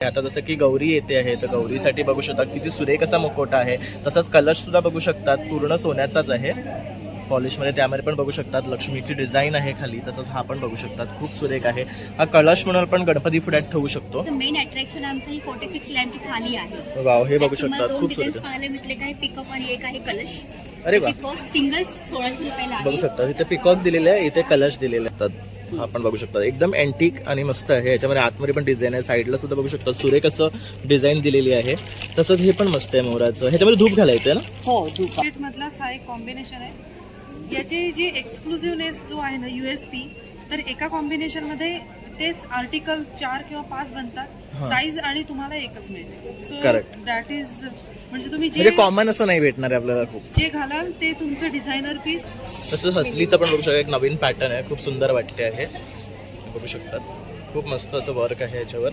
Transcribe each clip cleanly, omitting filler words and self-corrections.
आता जसं की गौरी येते आहे तर गौरीसाठी बघू शकता किती सुरेख असा मुखवटा आहे. तसंच कलश सुद्धा बघू शकतात, पूर्ण सोन्याचाच आहे पॉलिशमध्ये. त्यामध्ये पण बघू शकतात लक्ष्मीची डिझाईन आहे खाली. तसंच हा पण बघू शकतात खूप सुरेख आहे. हा कलश म्हणून आपण गणपती पुढ्यात ठेवू शकतो. मेन अट्रॅक्शन आमचं ही 46 लॅम्प खाली आहे. वाव, हे बघू शकतात खूप सुरेख पाहायला मिळते. काय पिकअप आणि एक आहे कलश. अरे वा, सिंगल 1600 रुपयाला आहे. बघू शकता इथे पिकॉक दिलेले आहे, इथे कलश दिलेले आहेत. आपण बघू शकता एकदम अँटिक आणि मस्त आहे. याच्यामध्ये आतमध्ये पण डिझाईन आहे, साईडला सुद्धा बघू शकता सुरेख असं डिझाईन दिलेली आहे. तसंच हे पण मस्त आहे मोराचं. ह्याच्यामध्ये धूप घालायचं ना. हो, धूप मधलाच हा एक कॉम्बिनेशन आहे. याची जी एक्सक्लुझिव्हनेस जो आहे ना USP, तर एका कॉम्बिनेशन मध्ये तेच आर्टिकल 4 किंवा 5 बनतात. साईज आणि तुम्हाला एकच मिळते. सो दॅट इज म्हणजे तुम्ही जे कॉमन असं नाही भेटणार आहे आपल्याला. खूप जे घालाल ते तुमचं डिझायनर पीस. तसंच हसलीचं पण बघू शकता, एक नवीन पॅटर्न आहे, खूप सुंदर वाटते आहे. बघू शकतात खूप मस्त असं वर्क आहे याच्यावर.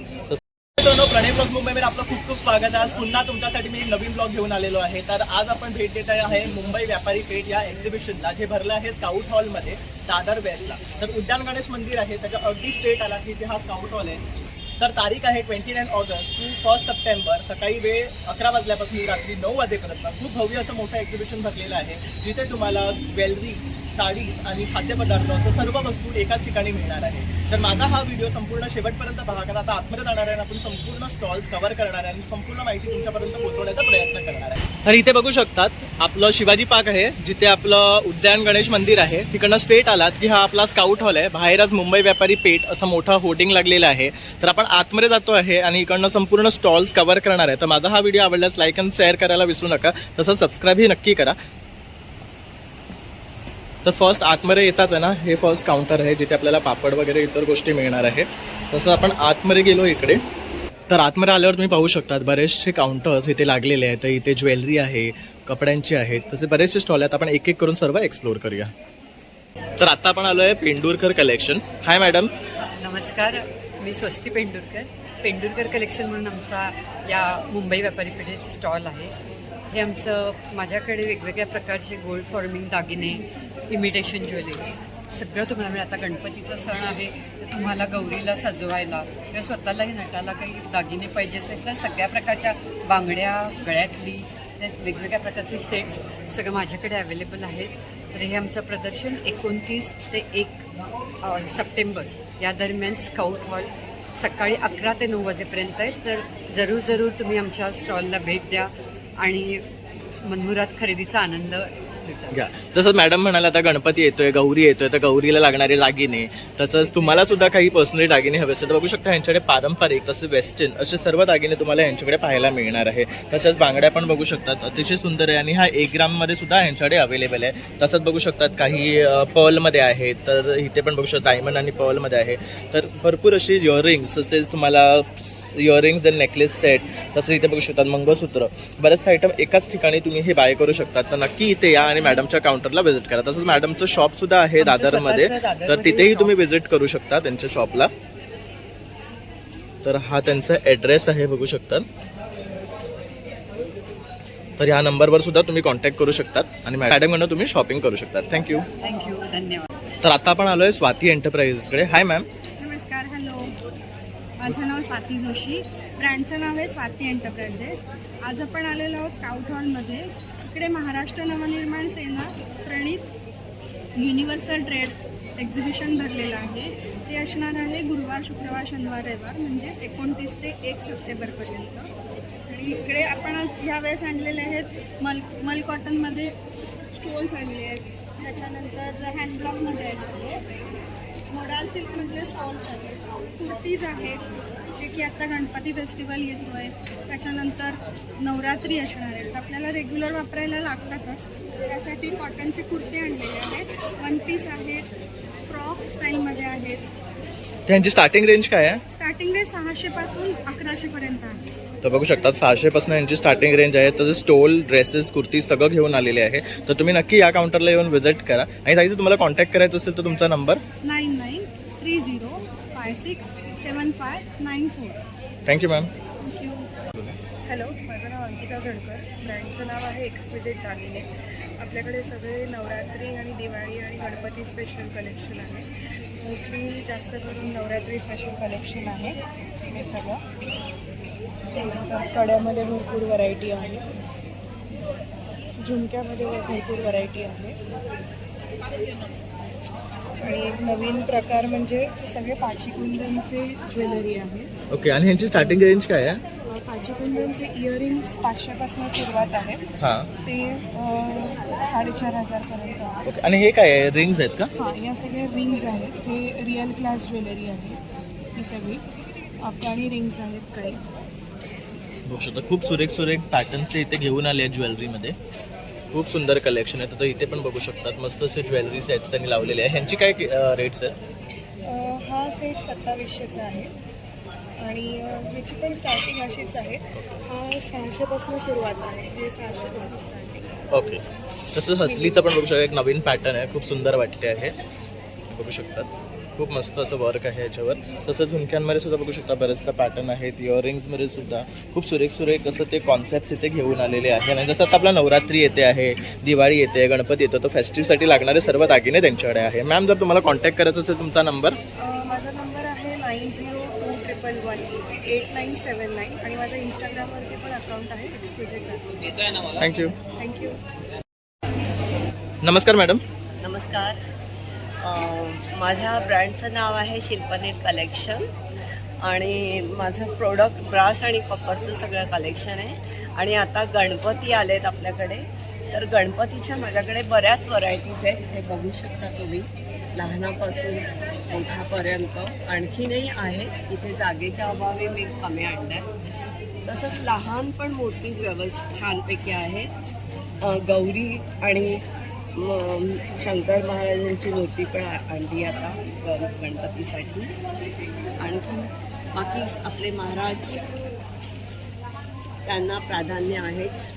प्रणय ब्लॉग मुंबईमध्ये आपलं खूप खूप स्वागत आहे. आज पुन्हा तुमच्यासाठी मी नवीन ब्लॉग घेऊन आलेलो आहे. तर आज आपण भेट देत आहे मुंबई व्यापारी पेठ या एक्झिबिशनला, जे भरलं आहे स्काउट हॉलमध्ये दादर वेस्टला. तर उद्यान गणेश मंदिर आहे त्याच्या अगदी स्ट्रेट आला की इथे हा स्काउट हॉल आहे. तर तारीख आहे 29 ऑगस्ट टू 1 सप्टेंबर. सकाळी वेळ 11 वाजल्यापासून रात्री 9 वाजेपर्यंत खूप भव्य असं मोठं एक्झिबिशन भरलेलं आहे, जिथे तुम्हाला ज्वेलरी, साडी आणि खाद्यपदार्थ असं सर्व वस्तू एकाच ठिकाणी मिळणार आहे. तर माझा हा व्हिडिओ संपूर्ण शेवटपर्यंत पहा, कारण आता आतमध्ये जाणार आहे, आपण संपूर्ण स्टॉल्स कव्हर करणार आहे आणि संपूर्ण माहिती तुमच्यापर्यंत पोहोचवण्याचा प्रयत्न करणार आहे. तर इथे बघू शकतात आपलं शिवाजी पार्क आहे, जिथे आपलं उद्यान गणेश मंदिर आहे. तिकडनं स्ट्रेट आलात की हा आपला स्काउट हॉल आहे. बाहेरच मुंबई व्यापारी पेठ असं मोठं होर्डिंग लागलेलं आहे. तर आपण आतमध्ये जातो आहे आणि इकडनं संपूर्ण स्टॉल्स कव्हर करणार आहे. तर माझा हा व्हिडिओ आवडल्यास लाईक आणि शेअर करायला विसरू नका. तसंच सबस्क्राईबही नक्की करा. तर फर्स्ट आतमध्ये येताच आहे ना, हे फर्स्ट काउंटर आहे जिथे आपल्याला पापड वगैरे इतर गोष्टी मिळणार आहे. तसं आपण आतमध्ये गेलो इकडे, तर आतमध्ये आल्यावर तुम्ही पाहू शकतात बरेचसे काउंटर्स इथे लागलेले आहेत. तर इथे ज्वेलरी आहे, कपड्यांची आहेत, तसे बरेचसे स्टॉल आहेत. आपण एक एक करून सर्व एक्सप्लोर करूया. तर आता आपण आलो आहे पेंडुरकर कलेक्शन. हाय मॅडम. नमस्कार, मी स्वस्ती पेंडुरकर. पेंडुरकर कलेक्शन म्हणून आमचा या मुंबई व्यापारी पेठेत स्टॉल आहे. हे आमचं, माझ्याकडे वेगवेगळ्या प्रकारचे गोल्ड फॉर्मिंग दागिने, इमिटेशन ज्वेलरीज सगळं तुम्हाला मिळेल. आता गणपतीचा सण आहे, तर तुम्हाला गौरीला सजवायला किंवा स्वतःलाही नटाला काही दागिने पाहिजे असेल तर सगळ्या प्रकारच्या बांगड्या, गळ्यातली, वेगवेगळ्या प्रकारचे सेट्स सगळं माझ्याकडे अवेलेबल आहेत. तर हे आमचं प्रदर्शन 29 ते 1 सप्टेंबर या दरम्यान स्काउट हॉल सकाळी 11 ते 9 वाजेपर्यंत आहे. तर जरूर तुम्ही आमच्या स्टॉलला भेट द्या आणि मनमुराद खरेदीचा आनंद घ्या. तसंच मॅडम म्हणाला आता गणपती येतोय, गौरी येतोय, तर गौरीला लागणारे दागिने, तसंच तुम्हाला सुद्धा काही पर्सनली दागिने हवे असतील तर बघू शकता यांच्याकडे पारंपरिक तसे वेस्टर्न असे सर्व दागिने तुम्हाला यांच्याकडे पाहायला मिळणार आहे. तसंच बांगड्या पण बघू शकतात, अतिशय सुंदर आहे आणि हा 1 ग्राममध्ये सुद्धा यांच्याकडे अवेलेबल आहे. तसंच बघू शकतात काही पर्लमध्ये आहेत, तर इथे पण बघू शकता डायमंड आणि पर्लमध्ये आहे. तर भरपूर अशी इयरिंग्स, तसेच तुम्हाला इयरिंग्स अँड नेकलेस सेट, तसं इथे बघू शकतात मंगळसूत्र, बरेचसे आयटम एकाच ठिकाणी तुम्ही हे बाय करू शकतात. तर नक्की इथे या आणि मॅडमच्या काउंटरला व्हिजिट करा. तसंच मॅडमचं शॉप सुद्धा आहे दादरमध्ये, तर तिथेही तुम्ही व्हिजिट करू शकता त्यांच्या शॉपला. तर हा त्यांचा ॲड्रेस आहे, बघू शकतात. तर ह्या नंबरवर सुद्धा तुम्ही कॉन्टॅक्ट करू शकतात आणि मॅडमकडनं तुम्ही शॉपिंग करू शकतात. थँक्यू, धन्यवाद. तर आता आपण आलोय स्वाती एंटरप्राइजेसकडे. हाय मॅम. नमस्कार, हॅलो. माझं नाव स्वाती जोशी, ब्रँडचं नाव आहे स्वाती एंटरप्राइजेस. आज आपण आलेलो आहोत स्काउट हॉलमध्ये. इकडे महाराष्ट्र नवनिर्माण सेना प्रणित युनिव्हर्सल ट्रेड एक्झिबिशन भरलेलं आहे. ते असणार आहे गुरुवार, शुक्रवार, शनिवार, रविवार, म्हणजे 29 ते 1 सप्टेंबरपर्यंत. आणि इकडे आपण आज ह्या वेळेस आणलेले आहेत मल कॉटनमध्ये स्टोल्स आणले आहेत. त्याच्यानंतर हँडब्लॉकमध्ये आहेत सगळे. मोडाल सिल्कमधले स्टॉल्स आहेत, कुर्तीज आहेत, जे की आता गणपती फेस्टिवल येतो आहे, त्याच्यानंतर नवरात्री असणार आहेत. आपल्याला रेग्युलर वापरायला लागतातच, त्यासाठी कॉटनचे कुर्ते आणलेले आहेत. 1 पीस आहेत, फ्रॉक स्टाईलमध्ये आहेत. त्यांची स्टार्टिंग रेंज काय आहे? स्टार्टिंग रेंज 600 पासून 1100 पर्यंत आहे. तर बघू शकतात 600 पासून यांची स्टार्टिंग रेंज आहे. तर स्टोल, ड्रेसेस, कुर्ती सगळं घेऊन आलेले आहे. तर तुम्ही नक्की या काउंटरला येऊन व्हिजिट करा. आणि ताई तुम्हाला कॉन्टॅक्ट करायचं असेल तर तुमचा number 9930567594. Thank you ma'am. Thank you. Hello, माझं नाव अंकिता झणकर. ब्रँडचं नाव आहे एक्सक्विजिट दागिने. आपल्याकडे सगळे नवरात्री आणि दिवाळी आणि गणपती स्पेशल कलेक्शन आहे. मोस्टली जास्त करून नवरात्री स्पेशल कलेक्शन आहे हे सगळं. कड्यामध्ये भरपूर व्हरायटी आहे, झुमक्यामध्ये भरपूर व्हरायटी आहे आणि एक नवीन प्रकार म्हणजे सगळे पाचीकुंदनचे ज्वेलरी आहे. ओके, आणि ह्यांची स्टार्टिंग रेंज काय आहे? पाचीकुंदनचे इयरिंग्स 500पासून सुरुवात आहे, हां. ते 4,500 पर्यंत आहे. ओके, आणि हे काय आहे, रिंग्स आहेत का? हां, या सगळ्या रिंग्स आहेत, हे रिअल क्लास ज्वेलरी आहे. ही सगळी अफगाणी रिंग्स आहेत काही. बघू शकता खूप सुरेख सुरेख पॅटर्न्स ते इथे घेऊन आले आहेत ज्वेलरीमध्ये. खूप सुंदर कलेक्शन आहे. तर इथे पण बघू शकतात मस्त असे ज्वेलरी सेट्स त्यांनी लावलेले आहे. ह्यांची काय रेट्स आहेत? हा सेट 2700चा आहे आणि ह्याची पण स्टार्टिंग अशीच आहे. हा 600पासून सुरुवात आहे, हे 600पासून स्टार्टिंग. ओके, तसंच हसलीचा पण बघू शकता एक नवीन पॅटर्न आहे, खूप सुंदर वाटते आहे. बघू शकतात खूप मस्त असं वर्क आहे याच्यावर. तसंच झुमक्यांमध्ये सुद्धा बघू शकता बरेचसा पॅटर्न आहेत. इयरिंग्समध्ये सुद्धा खूप सुरेख सुरेख असं ते कॉन्सेप्ट्स इथे घेऊन आलेले आहे. आणि जसं आता आपला नवरात्री येते आहे, दिवाळी येते, गणपती येतो, तर फेस्टिवसाठी लागणारे सर्व दागिने त्यांच्याकडे आहे. मॅम, जर तुम्हाला कॉन्टॅक्ट करायचं असेल तुमचा नंबर? माझा नंबर आहे 9021118979 आणि माझा इंस्टाग्रामवरती पण अकाउंट आहे एक्सक्लुझिव्ह. थँक्यू. थँक्यू. नमस्कार मॅडम. नमस्कार. माझ्या ब्रँडचं नाव आहे शिल्पनेट कलेक्शन आणि माझं प्रोडक्ट ब्रास आणि कॉपरचं सगळं कलेक्शन आहे. आणि आता गणपती आलेत आपल्याकडे, तर गणपतीच्या माझ्याकडे बऱ्याच व्हरायटीज आहेत. हे बघू शकता तुम्ही, लहानापासून मोठ्यापर्यंत आणखीनही आहेत. इथे जागेच्या अभावी मी कमी आणल्या. तसंच लहान पण मूर्तीज छानपैकी आहेत. गौरी आणि शंकर महाराजांची मूर्ती पण आणली आता गणपतीसाठी. आणखी बाकी आपले महाराज, त्यांना प्राधान्य आहेच.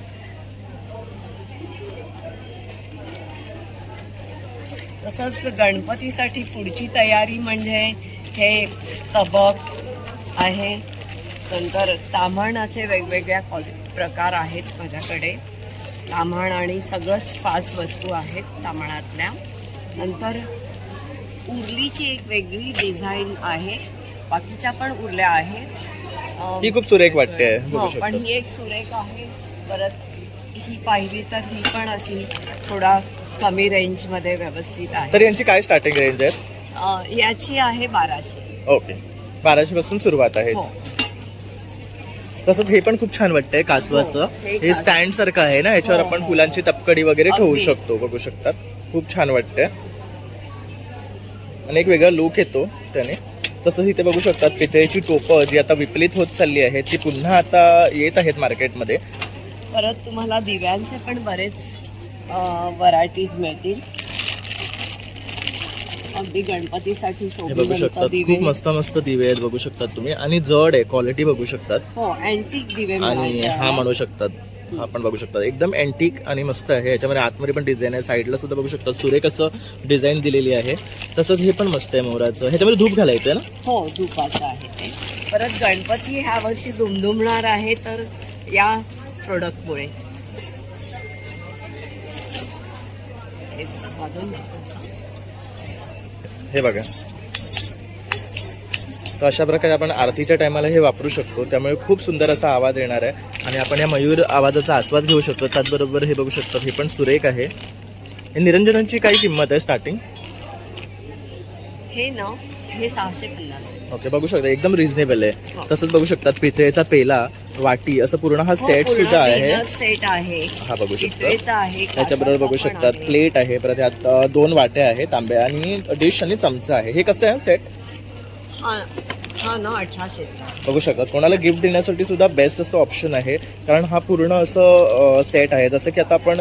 तसंच गणपतीसाठी पुढची तयारी म्हणजे हे तबक आहे. नंतर ताम्हाणाचे वेगवेगळ्या प्रकार आहेत माझ्याकडे. ताम्हाण आणि सगळंच 5 वस्तू आहेत ताम्हाणातल्या. नंतर उरलीची एक वेगळी डिझाईन आहे, बाकीच्या पण उरल्या आहेत. ही खूप सुरेख वाटते. हो, पण ही एक सुरेख आहे. परत ही पाहिली तर ही पण अशी थोडा कमी रेंजमध्ये व्यवस्थित आहे. तर यांची काय स्टार्टिंग रेंज आहे? याची आहे 1200. ओके, 1200 पासून सुरुवात आहे. हो. तसंच हे पण खूप छान वाटतंय कासवाचं. हे स्टँड सारखं आहे ना, याच्यावर हो, आपण हो. फुलांची तपकडी वगैरे ठेवू अगदी. शकतो. बघू शकतात खूप छान वाटतंय आणि एक वेगळा लुक येतो त्याने. तसंच इथे बघू शकतात पितळेची टोपं जी आता विपलीत होत चालली आहेत, ती पुन्हा आता येत आहेत मार्केटमध्ये. परत तुम्हाला दिव्यांचे पण बरेच व्हरायटीज मिळतील. अगदी गणपतीसाठी हे बघू शोभिवंत शकतात दिवे. खूप मस्त मस्त दिवे आहेत. बघू शकतात तुम्ही, आणि जड आहे, क्वालिटी बघू शकतात. हो, अँटिक दिवे आणि म्हणायचे हा आहे. म्हणू शकतात, हा पण बघू शकतात एकदम अँटिक आणि मस्त आहे. याच्यामध्ये आतमध्ये पण डिझाईन आहे, साईडला सुद्धा बघू शकतात सुरेख असं डिझाईन दिलेली आहे. तसंच हे पण मस्त आहे मोराचं. ह्याच्यामध्ये धूप घालायचं आहे ना? हो, धुपाचं आहे ते. परत गणपती ह्या वर्षी दुमदुमणार आहे तर या प्रोडक्टमुळे. हे वाजवून दाखव. हे बघा, तर अशा प्रकारे आपण आरतीच्या टायमाला हे वापरू शकतो, त्यामुळे खूप सुंदर असा आवाज येणार आहे आणि आपण या मयूर आवाजाचा आस्वाद घेऊ शकतो. त्याचबरोबर हे बघू शकतो, हे पण सुरेख आहे. हे निरंजनांची काय किंमत आहे स्टार्टिंग? हे ना, हे 650 आहे. ओके, बघू शकता एकदम रिझनेबल आहे. हो. तसंच बघू शकतात पितळेचा पेला, वाटी, असं पूर्ण हा सेट सुद्धा आहे. सेट आहे. हा बघू शकता. पितळेचा आहे. त्याच्याबरोबर बघू काचाचा पण शकतात आहे. प्लेट आहे, परत यात 2 वाट्या आहेत तांब्या, आणि डिश आणि चमचा आहे. हे कसं आहे सेट? हा ना 1800चा. बघू शकतात. कोणाला गिफ्ट देण्यासाठी सुद्धा बेस्ट असं ऑप्शन आहे, कारण हा पूर्ण असं सेट आहे. जसं की आता आपण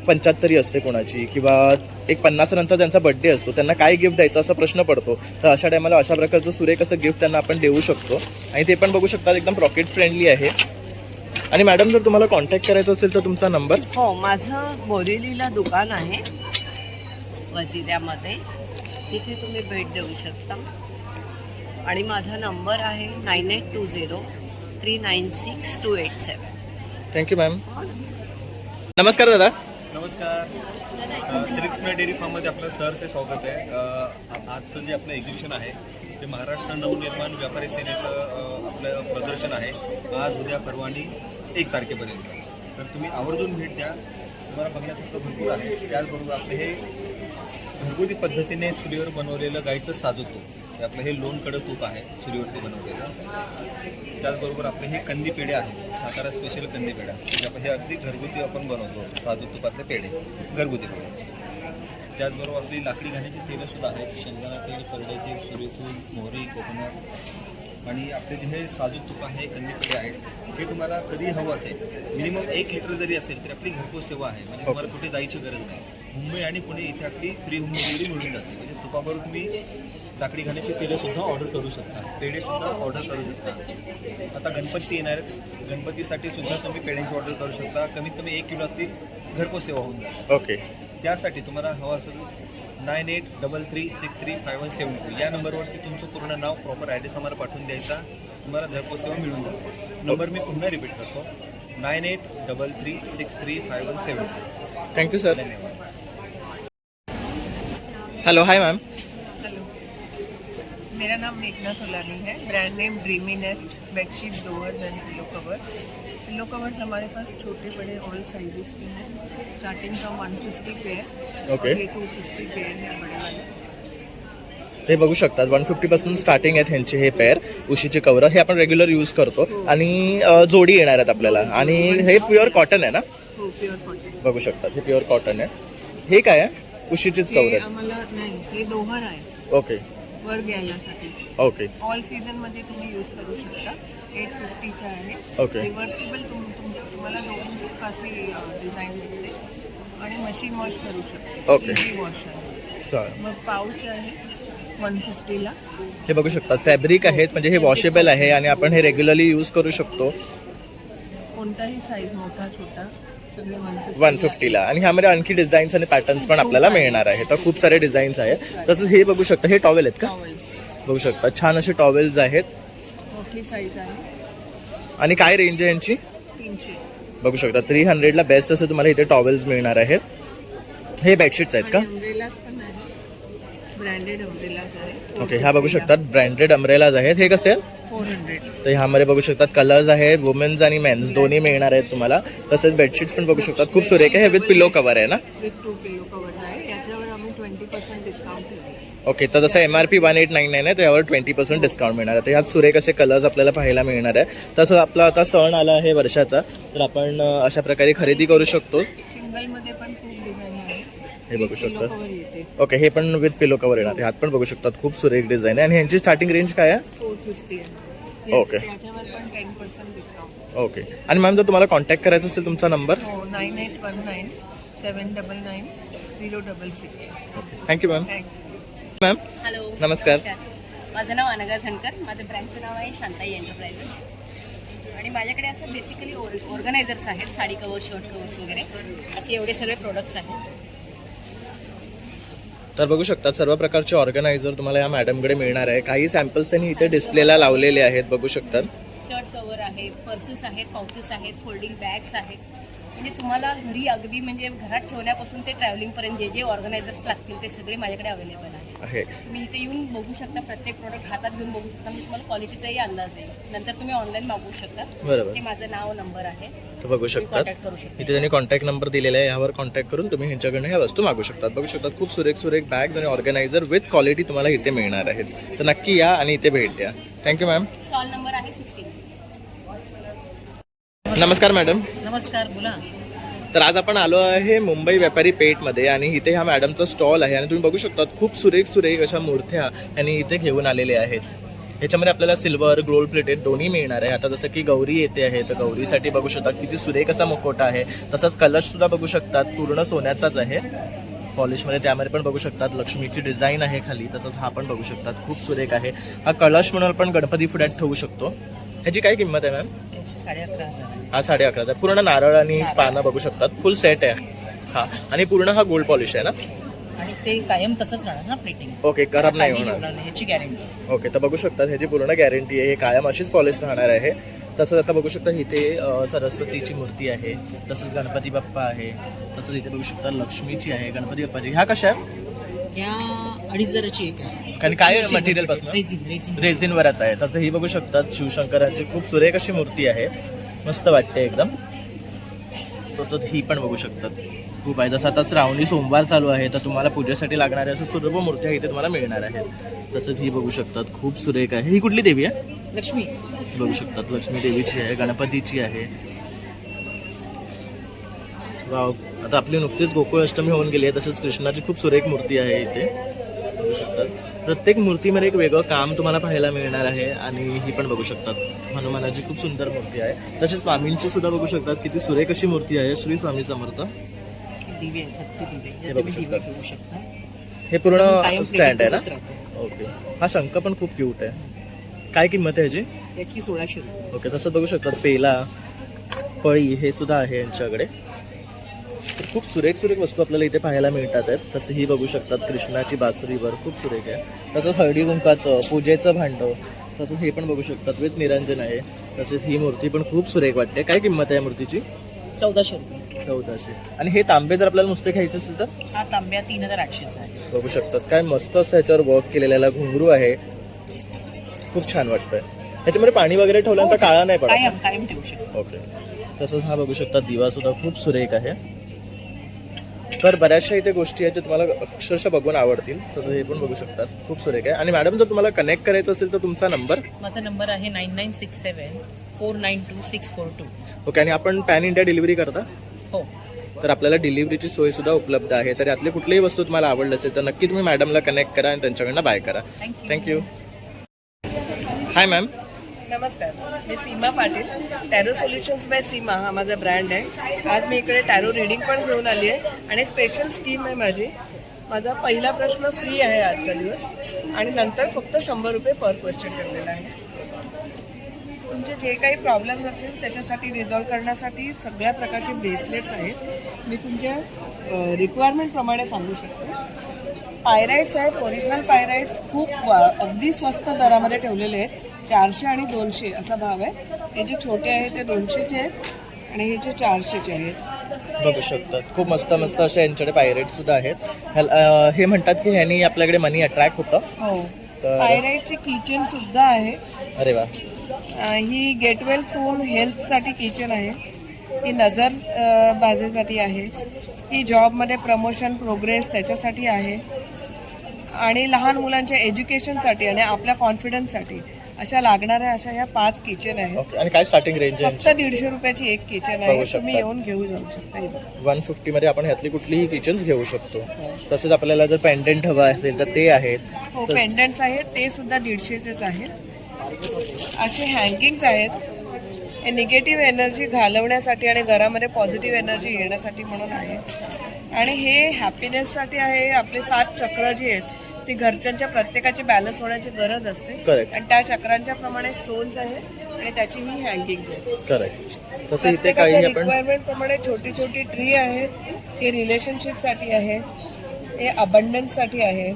75 असते कोणाची, किंवा एक 50 नंतर त्यांचा बर्थडे असतो, त्यांना काय गिफ्ट द्यायचा असा प्रश्न पडतो. तर अशा टायमाला अशा प्रकारचं सुरेख असं गिफ्ट त्यांना आपण देऊ शकतो. आणि ते पण बघू शकतात एकदम पॉकेट फ्रेंडली आहे. आणि मॅडम, जर तुम्हाला कॉन्टॅक्ट करायचं असेल तर तुमचा नंबर? हो, माझं बोरिवलीला दुकान आहे वजिऱ्यामध्ये, तिथे तुम्ही भेट देऊ शकता. आणि माझा नंबर आहे 9820396287. Thank you ma'am. नमस्कार दादा. नमस्कार. श्रीकृष्ण डेअरी फार्ममध्ये आपलं सहर्ष स्वागत आहे. आजचं जे आपलं एक्झिबिशन आहे ते महाराष्ट्र नवनिर्माण व्यापारी सेनेचं आपलं प्रदर्शन आहे आज उद्या परवा आणि 1 तारखेपर्यंत. तर तुम्ही आवर्जून भेट द्या. तुम्हाला बघण्यासारखं भरपूर आहे. त्याचबरोबर आपले हे घरगुती पद्धतीने चुलीवर बनवलेलं गाईचं साजूक तूप, हे आपलं हे लोण कडक तूप आहे चुलीवरती बनवलेलं. त्याचबरोबर आपले हे कंदी पेढे आहेत, सातारा स्पेशल कंदी पेढा, म्हणजे आपण हे अगदी घरगुती आपण बनवतो साजूक तुपातले पेढे, घरगुती पेढे. त्याचबरोबर आपली लाकडी घाण्याची तेलंसुद्धा आहेत, शेंगदाणा तेल, करडई तेल, सूर्यफूल, मोहरी, कोकोनट. आणि आपले जे हे साजूक तूप आहे, कंदी पेढे आहेत, हे तुम्हाला कधी हवं असेल मिनिमम 1 लिटर जरी असेल तरी आपली घरपोच सेवा आहे. म्हणजे तुम्हाला कुठे जायची गरज नाही. मुंबई आणि पुणे इथे आपली फ्री होम डिलिव्हरी मिळून जाते. म्हणजे तुपाबरोबर तुम्ही लाकडी घाण्याची तेलंसुद्धा ऑर्डर करू शकता, पेढेसुद्धा ऑर्डर करू शकता. आता गणपती येणार आहेत, गणपतीसाठी सुद्धा तुम्ही पेढ्यांची ऑर्डर करू शकता. कमीत कमी 1 किलो असतील घरपोच सेवा होऊन जाते. ओके. त्यासाठी तुम्हाला हवं असेल 9833635172 या नंबरवरती तुमचं पूर्ण नाव, प्रॉपर ॲड्रेस आम्हाला पाठवून द्यायचा. तुम्हाला घरपोच सेवा मिळून जाते. नंबर मी पुन्हा रिपीट करतो, 9833635172. Thank you sir. धन्यवाद. Hello, hi ma'am. हेलो, मेरा नाम मेघना तोलानी है. Brand name dreamy nest bedsheet duvets and pillow covers. Pillow covers हमारे पास छोटे बड़े ऑल साइजेस के हैं, स्टार्टिंग फ्रॉम 150 पेयर. ओके. ये 250 पेयर है बड़े वाले. हे बघू शकतात 150 पासून स्टार्टिंग आहेत ह्यांचे हे पेअर. उशीचे कवर हे आपण रेग्युलर यूज करतो आणि जोडी येणार आहेत आपल्याला. आणि हे प्युअर कॉटन आहे ना, हो, प्युअर कॉटन. बघू शकतात हे प्युअर कॉटन आहे. हे काय आहे? उशीचेच कवर हे आहेत. आम्हाला नाही, हे दोहर आहे ओके वर घ्यायसाठी. ओके ऑल सीझन मध्ये तुम्ही यूज करू शकता. 850चे आहे. ओके. रिव्हर्सिबल तुम्हाला 2 असे डिझाईन भेटते आणि मशीन वॉश करू शकता. ओके. इझी वॉश आहे. चालेल. मग पाऊच आहे 150ला. हे बघू शकतात फॅब्रिक आहेत, म्हणजे हे वॉशेबल आहे आणि आपण हे रेग्युलरली यूज करू शकतो कोणताही साईज, मोठा छोटा, सगळे 150ला. आणि ह्यामध्ये आणखी डिझाईन्स आणि पॅटर्न्स पण आपल्याला मिळणार आहे. तर खूप सारे डिझाईन्स आहेत. तसंच हे बघू शकता, हे टॉवेल आहेत का? टॉवेल्स. बघू शकता छान असे टॉवेल्स आहेत. मोठी साईज आहे आणि काय रेंज आहे यांची? 300. बघू शकता 300ला बेस्ट असं तुम्हाला इथे टॉवेल्स मिळणार आहेत. हे बेडशीट्स आहेत का? अम्ब्रेलास पण आहे, ब्रँडेड अम्ब्रेलास आहे. ओके. ह्या बघू शकतात ब्रँडेड अम्ब्रेलाज आहेत. हे कसे आहेत? 400. तर ह्यामध्ये बघू शकतात कलर्स आहेत, वुमेन्स आणि मेन्स दोन्ही मिळणार आहेत तुम्हाला. तसेच बेडशीट्स पण बघू शकतात खूप सुरेख आहे. हे विथ पिलो कवर आहे ना? विथ 2 पिलो कवर आहे. याच्यावर आम्ही 20% डिस्काउंट ठेवले. ओके. तर जसं MRP 1899 आहे, तर यावर 20% डिस्काउंट मिळणार आहे. तर ह्यात सुरेख असे कलर्स आपल्याला पाहायला मिळणार आहे. तसं आपला आता सण आला आहे वर्षाचा, तर आपण अशा प्रकारे खरेदी करू शकतो. सिंगल मध्ये पण खूप डिझाईन आहे. हे बघू पिलो शकता. कवर येते ओके. हे पण विथ पिलो कवर येणार. ह्यात पण बघू शकतात खूप सुरेख डिझाईन आहे. आणि ह्यांची स्टार्टिंग रेंज काय आहे? 450 आहे. ओके. याच्यावर पण 10% डिस्काउंट. ओके. आणि मॅम जर तुम्हाला कॉन्टॅक्ट करायचा असेल तुमचा नंबर? हो, 9819-799-066. Thank you ma'am. Thank you. Ma'am hello, नमस्कार. माझं नाव अनघा झणकर. माझं ब्रँडचं नाव आहे शांताई एंटरप्राइजेस. आणि माझ्याकडे असं बेसिकली ऑर्गनायझर्स आहेत, साडी कवर, शर्ट कवर्स वगैरे असे एवढे सगळे प्रोडक्ट्स आहेत. तर बघू शकता सर्व प्रकारचे ऑर्गनायझर तुम्हाला या मॅडमकडे मिळणार आहे. काही सॅम्पल्स त्यांनी इथे डिस्प्लेला लावलेले आहेत, बघू शकतात. शर्ट कवर आहेत, पर्सेस आहेत, पाउचेस आहेत, फोल्डिंग बॅग्स आहेत. म्हणजे तुम्हाला घरी अगदी म्हणजे घरात ठेवण्यापासून ते ट्रॅव्हलिंगपर्यंत जे जे ऑर्गनायझर्स लागतील ते सगळे माझ्याकडे अवेलेबल आहे. तुम्ही इथे येऊन बघू शकता, प्रत्येक प्रोडक्ट हातात घेऊन बघू शकता. मी तुम्हाला क्वालिटीचाही अंदाज आहे. नंतर तुम्ही ऑनलाईन मागवू शकता. बरोबर. ते माझं नाव, नंबर आहे. तर बघू शकतात कॉन्टॅक्ट करू शकता. इथे त्यांनी कॉन्टॅक्ट नंबर दिलेला आहे. यावर कॉन्टॅक्ट करून तुम्ही ह्यांच्याकडनं ह्या वस्तू मागू शकतात. बघू शकतात खूप सुरेख सुरेख बॅग्स आणि ऑर्गनायझर विथ क्वालिटी तुम्हाला इथे मिळणार आहेत. तर नक्की या आणि इथे भेट द्या. Thank you ma'am. स्टॉल नंबर आहे 16. नमस्कार मॅडम. नमस्कार, बोला. तर आज आपण आलो आहे मुंबई व्यापारी पेठमध्ये आणि इथे ह्या मॅडमचा स्टॉल आहे. आणि तुम्ही बघू शकता खूप सुरेख सुरेख अशा मूर्त्या यांनी इथे घेऊन आलेल्या आहेत. ह्याच्यामध्ये आपल्याला सिल्वर, गोल्ड प्लेटेड दोन्ही मिळणार आहे. आता जसं की गौरी येते आहे, तर गौरीसाठी बघू शकतात किती सुरेख असा मुखवटा आहे. तसंच कलशसुद्धा बघू शकतात पूर्ण सोन्याचाच आहे पॉलिशमध्ये. त्यामध्ये पण बघू शकतात लक्ष्मीची डिझाईन आहे खाली. तसंच हा पण बघू शकतात खूप सुरेख आहे. हा कलश म्हणून आपण गणपती पुढ्यात ठेवू शकतो. ह्याची काय किंमत आहे मॅम? 11,500. हा 11,500. पूर्ण नारळ आणि पानं बघू शकतात, फुल सेट आहे हा. आणि पूर्ण हा गोल्ड पॉलिश आहे ना? आणि ते कायम तसंच राहणार ना प्लेटिंग. ओके. खराब नाही होणार. ह्याची गॅरंटी. ओके. तर बघू शकतात ह्याची पूर्ण गॅरंटी आहे. हे कायम अशीच पॉलिश राहणार आहे. तसंच आता बघू शकता इथे सरस्वतीची मूर्ती आहे, तसंच गणपती बाप्पा आहे, तसंच इथे बघू शकता लक्ष्मीची आहे, गणपती बाप्पाची. ह्या कशा आहे? ह्या 2,500ची एक आहे. आणि काय मटेरियल पासून रेझिन रेझिनवरच आहे. तसं ही बघू शकतात शिवशंकरांची खूप सुरेख अशी मूर्ती आहे, मस्त वाटते एकदम. तसंच ही पण बघू शकतात खूप आहे. जसं आता श्रावणी सोमवार चालू आहे तर तुम्हाला पूजेसाठी लागणाऱ्या असं सर्व मूर्त्या इथे तुम्हाला मिळणार आहेत. तसंच ही बघू शकतात खूप सुरेख आहे. ही कुठली देवी आहे? लक्ष्मी बघू शकतात लक्ष्मी देवीची आहे, गणपतीची आहे. वाव, आता आपली नुकतीच गोकुळ अष्टमी होऊन गेली आहे. तसंच कृष्णाची खूप सुरेख मूर्ती आहे इथे बघू शकतात. प्रत्येक मूर्तीमध्ये एक वेगळं काम तुम्हाला पाहायला मिळणार आहे. आणि ही पण बघू शकतात हनुमानाची खूप सुंदर मूर्ती आहे. तसेच स्वामींची सुद्धा बघू शकतात किती सुरेख अशी मूर्ती आहे. श्री स्वामी समर्थ दिवे आहेत, हत्ती दिवे हे या बघू तुम्ही दिवे शकता. घेऊ शकता. हे पूर्ण कायम स्टँड आहे ना? तसंच राहतं. ओके. हा शंख पण खूप क्यूट आहे. काय किंमत आहे ह्याची? त्याची 1600 रुपये. ओके. तसं बघू शकतात पेला, पळी हे सुद्धा आहे यांच्याकडे. तर खूप सुरेख सुरेख वस्तू आपल्याला इथे पाहायला मिळतात आहेत. तसं ही बघू शकतात कृष्णाची बासरीवर खूप सुरेख आहे. तसंच हळदी कुंकाचं पूजेचं भांडं, तसंच हे पण बघू शकतात विथ निरंजन आहे. तसेच ही मूर्ती पण खूप सुरेख वाटते. काय किंमत आहे मूर्तीची? 1400 रुपये. 1400. आणि हे तांबे जर आपल्याला नुसते खायचे असेल तर हा तांब्या 3800 चा आहे. बघू शकतात काय मस्त असं ह्याच्यावर वर्क केलेला घुंगरू आहे. खूप छान वाटतंय. ह्याच्यामध्ये पाणी वगैरे ठेवल्यानंतर काळा नाही पडत. कायम ठेवू शकतो. ओके. तसंच हा बघू शकता दिवा सुद्धा खूप सुरेख आहे. तर बऱ्याचशा इथे गोष्टी आहेत ज्या तुम्हाला अक्षरशः बघून आवडतील. तसं हे पण बघू शकतात खूप सुरेख आहे. आणि मॅडम जर तुम्हाला कनेक्ट करायचं असेल तर तुमचा नंबर? माझा नंबर आहे 9967492642. ओके. आणि आपण पॅन इंडिया डिलिव्हरी करता? हो. तर आपल्याला डिलिव्हरीची सोय सुद्धा उपलब्ध आहे. तर यातली कुठलीही वस्तू तुम्हाला आवडली असेल तर नक्की तुम्ही मॅडमला कनेक्ट करा आणि त्यांच्याकडनं बाय करा. थँक्यू. हाय मॅम. नमस्कार, मी सीमा पाटील. टॅरो सोल्युशन्स बाय सीमा हा माझा ब्रँड आहे. आज मी इकडे टॅरो रीडिंग पण घेऊन आली आहे आणि स्पेशल स्कीम आहे माझी. माझा पहिला प्रश्न फ्री आहे आजचा दिवस आणि नंतर फक्त 100 रुपये पर क्वेश्चन ठेवलेला आहे. तुमचे जे काही प्रॉब्लेम्स असेल त्याच्यासाठी रिझॉल्व करण्यासाठी सगळ्या प्रकारचे ब्रेसलेट्स आहेत. मी तुमच्या रिक्वायरमेंटप्रमाणे सांगू शकते. पायराइट्स आहेत, ओरिजिनल पायराइट्स खूप अगदी स्वस्त दरामध्ये ठेवलेले आहेत. 400 आणि 200 असा भाव आहे. हे जे छोटे आहेत ते 200चे आहेत आणि हे जे 400चे आहेत. बघू शकतात खूप मस्त मस्त असे यांच्याकडे पायरेट सुद्धा आहेत. हे म्हणतात की ह्यांनी आपल्याकडे मनी अट्रॅक्ट होतं. हो. तर पायराइटचे किचन सुद्धा आहे. अरे वा. ही गेटवेल सोन हेल्थसाठी किचन आहे. ही नजर बाजेसाठी आहे. ही जॉबमध्ये प्रमोशन प्रोग्रेस त्याच्यासाठी आहे. आणि लहान मुलांच्या एज्युकेशनसाठी आणि आपल्या कॉन्फिडन्ससाठी अशा लागणाऱ्या अशा ह्या 5 किचन आहेत. ओके. आणि काय स्टार्टिंग रेंज आहे? फक्त 150 रुपयाची एक किचन आहे. तुम्ही येऊन घेऊ जाऊ शकता. 150 मध्ये आपण ह्यातली कुठलीही किचन्स घेऊ शकतो. तसेच आपल्याला जर पेंडेंट हवा असेल तर ते आहेत. हो, पेंडंट्स आहेत ते सुद्धा 150चेच आहेत. असे हँगिंग्स आहेत. हे निगेटिव्ह एनर्जी घालवण्यासाठी आणि घरामध्ये पॉझिटिव्ह एनर्जी येण्यासाठी म्हणून आहे. आणि हे हॅपीनेससाठी आहे. आपले 7 चक्र जे आहेत ती घरच्यांच्या प्रत्येकाची बॅलन्स होण्याची गरज असते. करेक्ट. आणि त्या चक्रांच्या प्रमाणे स्टोन्स आहेत आणि त्याची ही हँगिंग्स आहेत. करेक्ट. तसं इथे काही आपण रिक्वायरमेंट प्रमाणे छोटी छोटी ट्री आहेत. हे रिलेशनशिपसाठी आहे. हे अबंडन्ससाठी आहे.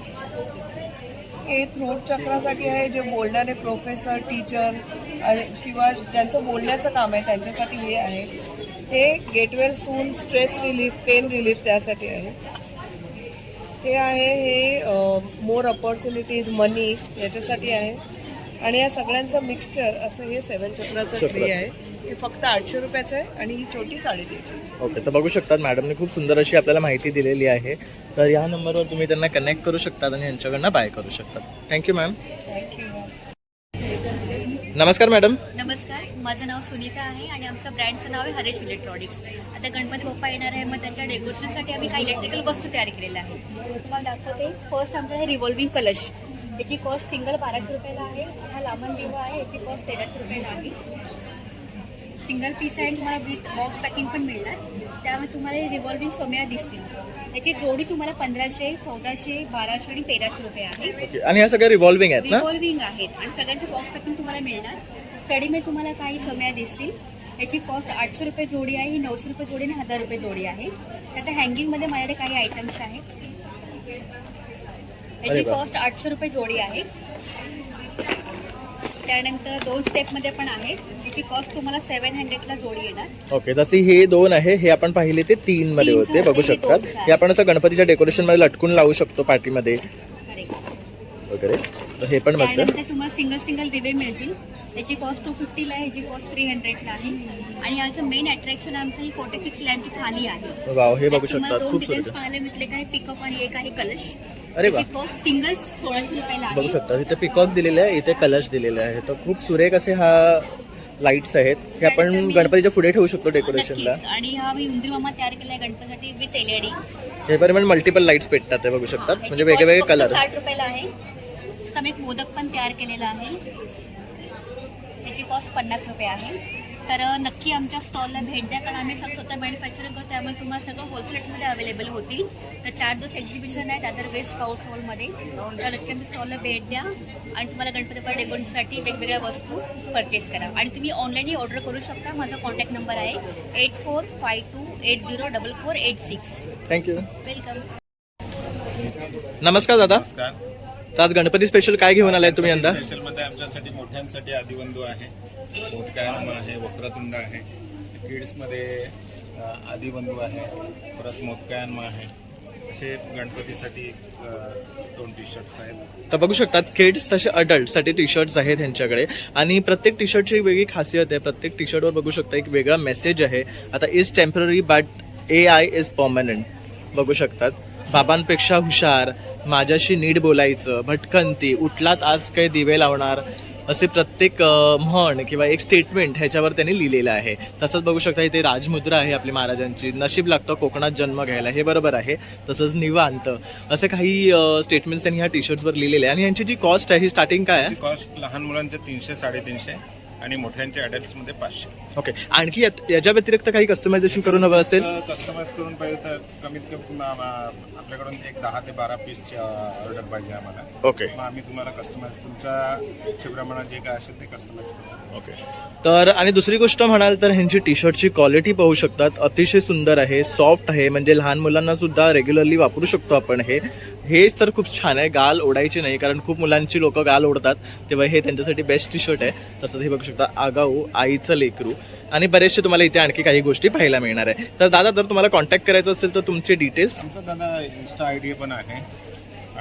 हे थ्रोट चक्रासाठी आहे. जे बोलणारे प्रोफेसर टीचर किंवा ज्यांचं बोलण्याचं काम आहे त्यांच्यासाठी हे आहे. हे गेटवेल सून स्ट्रेस रिलीफ पेन रिलीफ त्यासाठी आहे. हे आहे हे मोर अपॉर्च्युनिटीज मनी याच्यासाठी आहे. आणि या सगळ्यांचं मिक्सचर असं हे 7 चक्राचं ट्री आहे. हे फक्त 800 रुपयाचं आहे आणि ही छोटी 350. ओके. तर बघू शकतात मॅडमने खूप सुंदर अशी आपल्याला माहिती दिलेली आहे. तर या नंबरवर तुम्ही त्यांना कनेक्ट करू शकतात आणि यांच्याकडनं बाय करू शकतात. Thank you ma'am. थँक्यू. नमस्कार मॅडम. नमस्कार, माझं नाव सुनीता आहे आणि आमचं ब्रँडचं नाव आहे हरेश इलेक्ट्रॉनिक्स. आता गणपती बाप्पा येणार आहे, मग त्यांच्या डेकोरेशनसाठी आम्ही काही इलेक्ट्रिकल वस्तू तयार केलेल्या आहेत. तुम्हाला दाखवते. फर्स्ट आमच्याकडे रिव्हॉल्विंग कलश. याची कॉस्ट सिंगल 1200 रुपयाला आहे. हा लांबन दिवा आहे, याची कॉस्ट 1300 रुपयाला आहे. सिंगल पीस आहे आणि तुम्हाला विथ बॉक्स पॅकिंग पण मिळणार. त्यामुळे तुम्हाला रिव्हॉल्विंग समया दिसतील. याची जोडी तुम्हाला 1500, 1400, 1200 आणि 1300 रुपये आहे. आणि ह्या सगळ्या रिव्हॉल्विंग आहेत ना? रिव्हॉल्विंग आहेत आणि सगळ्यांची बॉक्स पॅकिंग तुम्हाला मिळणार. स्टडीमध्ये तुम्हाला काही समया दिसतील. याची कॉस्ट 800 रुपये जोडी आहे. ही 900 रुपये जोडी आणि 1000 रुपये जोडी आहे. त्यात हँगिंगमध्ये माझ्याकडे काही आयटम्स आहेत. याची कॉस्ट 800 रुपये जोडी आहे. त्यानंतर 2 स्टेपमध्ये पण आहे. याची कॉस्ट तुम्हाला 700ला जोडी येणार. ओके. जशी हे 2 आहे हे आपण पाहिले ते 3 मध्ये होते. बघू शकतात हे आपण असं गणपतीच्या डेकोरेशन मध्ये लटकून लावू शकतो पाठीमध्ये. ओके. आपल्याकडे. तर हे पण मस्त आहे. त्यानंतर तुम्हाला सिंगल दिवे मिळतील. त्याची कॉस्ट 250ला आहे, ह्याची कॉस्ट 300ला आहे. आणि याचं मेन अट्रॅक्शन आमचं ही 46 लॅम्पची थाली आहे. वाव, हे बघू तुम्हाला शकता, 2 खूप डिझाईन्स सुरेख. पाहायला मिळतील. काय पिकअप आणि एक आहे कलश. अरे वा, त्याची कॉस्ट सिंगल 1600 रुपयाला बघू आहे. शकता इथे पिकॉक दिलेले आहे, इथे कलश दिलेले आहे. तर खूप सुरेख असे हा लाईट्स आहेत. हे आपण गणपतीच्या पुढे ठेवू शकतो डेकोरेशनला. नक्कीच. आणि हा मी उंदीर मामा तयार केलाय गणपतीसाठी विथ LED. हे पण मल्टिपल लाईट्स भेटतात, ते बघू शकतात, म्हणजे वेगवेगळे कलर. 60 रुपयाला आहे. आम्ही एक मोदक पण तयार केलेला आहे. त्याची कॉस्ट 50 रुपये आहे. तर नक्की आमच्या स्टॉलला भेट द्या, कारण आम्ही स्वतः मॅन्युफॅक्चरिंग करतो, त्यामुळे तुम्हाला सगळं होलसेलमध्ये अवेलेबल होतील. तर 4 दिवस एक्झिबिशन आहे दादर वेस्ट हाऊस हॉलमध्ये. तर नक्की आमच्या स्टॉलला भेट द्या आणि तुम्हाला गणपतीबाप्पा डेकोरेशनसाठी वेगवेगळ्या वस्तू परचेस करा. आणि तुम्ही ऑनलाईनही ऑर्डर करू शकता. माझा कॉन्टॅक्ट नंबर आहे 8452804486. थँक्यू. वेलकम. नमस्कार दादा. नमस्कार. तर आज गणपती स्पेशल काय घेऊन आलाय तुम्ही यंदा? स्पेशल मध्ये आमच्यासाठी मोठ्यांसाठी आदिबंधू आहे, मोदकायन आहे, वक्रतुंड आहे. किड्स मध्ये आदिबंधू आहे, परत मोदकायन आहे. असे गणपतीसाठी 2 टी-शर्ट्स आहेत. तर बघू शकतात किड्स तसे अडल्टसाठी टी शर्ट्स आहेत ह्यांच्याकडे. आणि प्रत्येक टी शर्टची वेगळी खासियत आहे. प्रत्येक टी शर्टवर बघू शकता एक वेगळा मेसेज आहे. आता is temporary but AI is permanent. बघू शकतात, बाबांपेक्षा हुशार, माझ्याशी नीट बोलायचं, भटकंती, उठलात आज काही दिवे लावणार, असे प्रत्येक म्हण किंवा एक स्टेटमेंट ह्याच्यावर त्यांनी लिहिलेलं आहे. तसंच बघू शकता इथे राजमुद्रा आहे आपली महाराजांची. नशीब लागतं कोकणात जन्म घ्यायला, हे बरोबर आहे. तसंच निवांत, असे काही स्टेटमेंट्स त्यांनी ह्या टी शर्ट्सवर लिहिलेले आहे. आणि यांची जी कॉस्ट आहे ही स्टार्टिंग काय आहे? कॉस्ट लहान मुलांचे 300-350 आणि मोठ्यांचे अडल्ट्स मध्ये 500. ओके. आणखी याच्या व्यतिरिक्त काही कस्टमायझेशन करून हवं असेल? कस्टमाइज करून पाहिजे तर कमीत कमी आपल्याकडून एक 10 ते 12 पीसची ऑर्डर पाहिजे आम्हाला. ओके. मग आम्ही तुम्हाला कस्टमाइज तुमच्या इच्छेप्रमाणे जे काय असेल ते कस्टमाइज करू. ओके. तर आणि दुसरी गोष्ट म्हणाल तर ह्यांची टी शर्टची क्वालिटी पाहू शकतात, अतिशय सुंदर आहे, सॉफ्ट आहे, म्हणजे लहान मुलांना सुद्धा रेग्युलरली वापरू शकतो आपण. हेच तर खूप छान आहे. गाल ओढायची नाही, कारण खूप मुलांची लोक गाल ओढतात, तेव्हा हे त्यांच्यासाठी बेस्ट टी शर्ट आहे. तसंच हे बघू शकता आगाऊ, आईचं लेकरू, आणि बरेचसे तुम्हाला इथे आणखी काही गोष्टी पाहायला मिळणार आहे. तर दादा, जर तुम्हाला कॉन्टॅक्ट करायचं असेल तर तुमचे डिटेल्स? आमचा दादा इन्स्टा ID पण आहे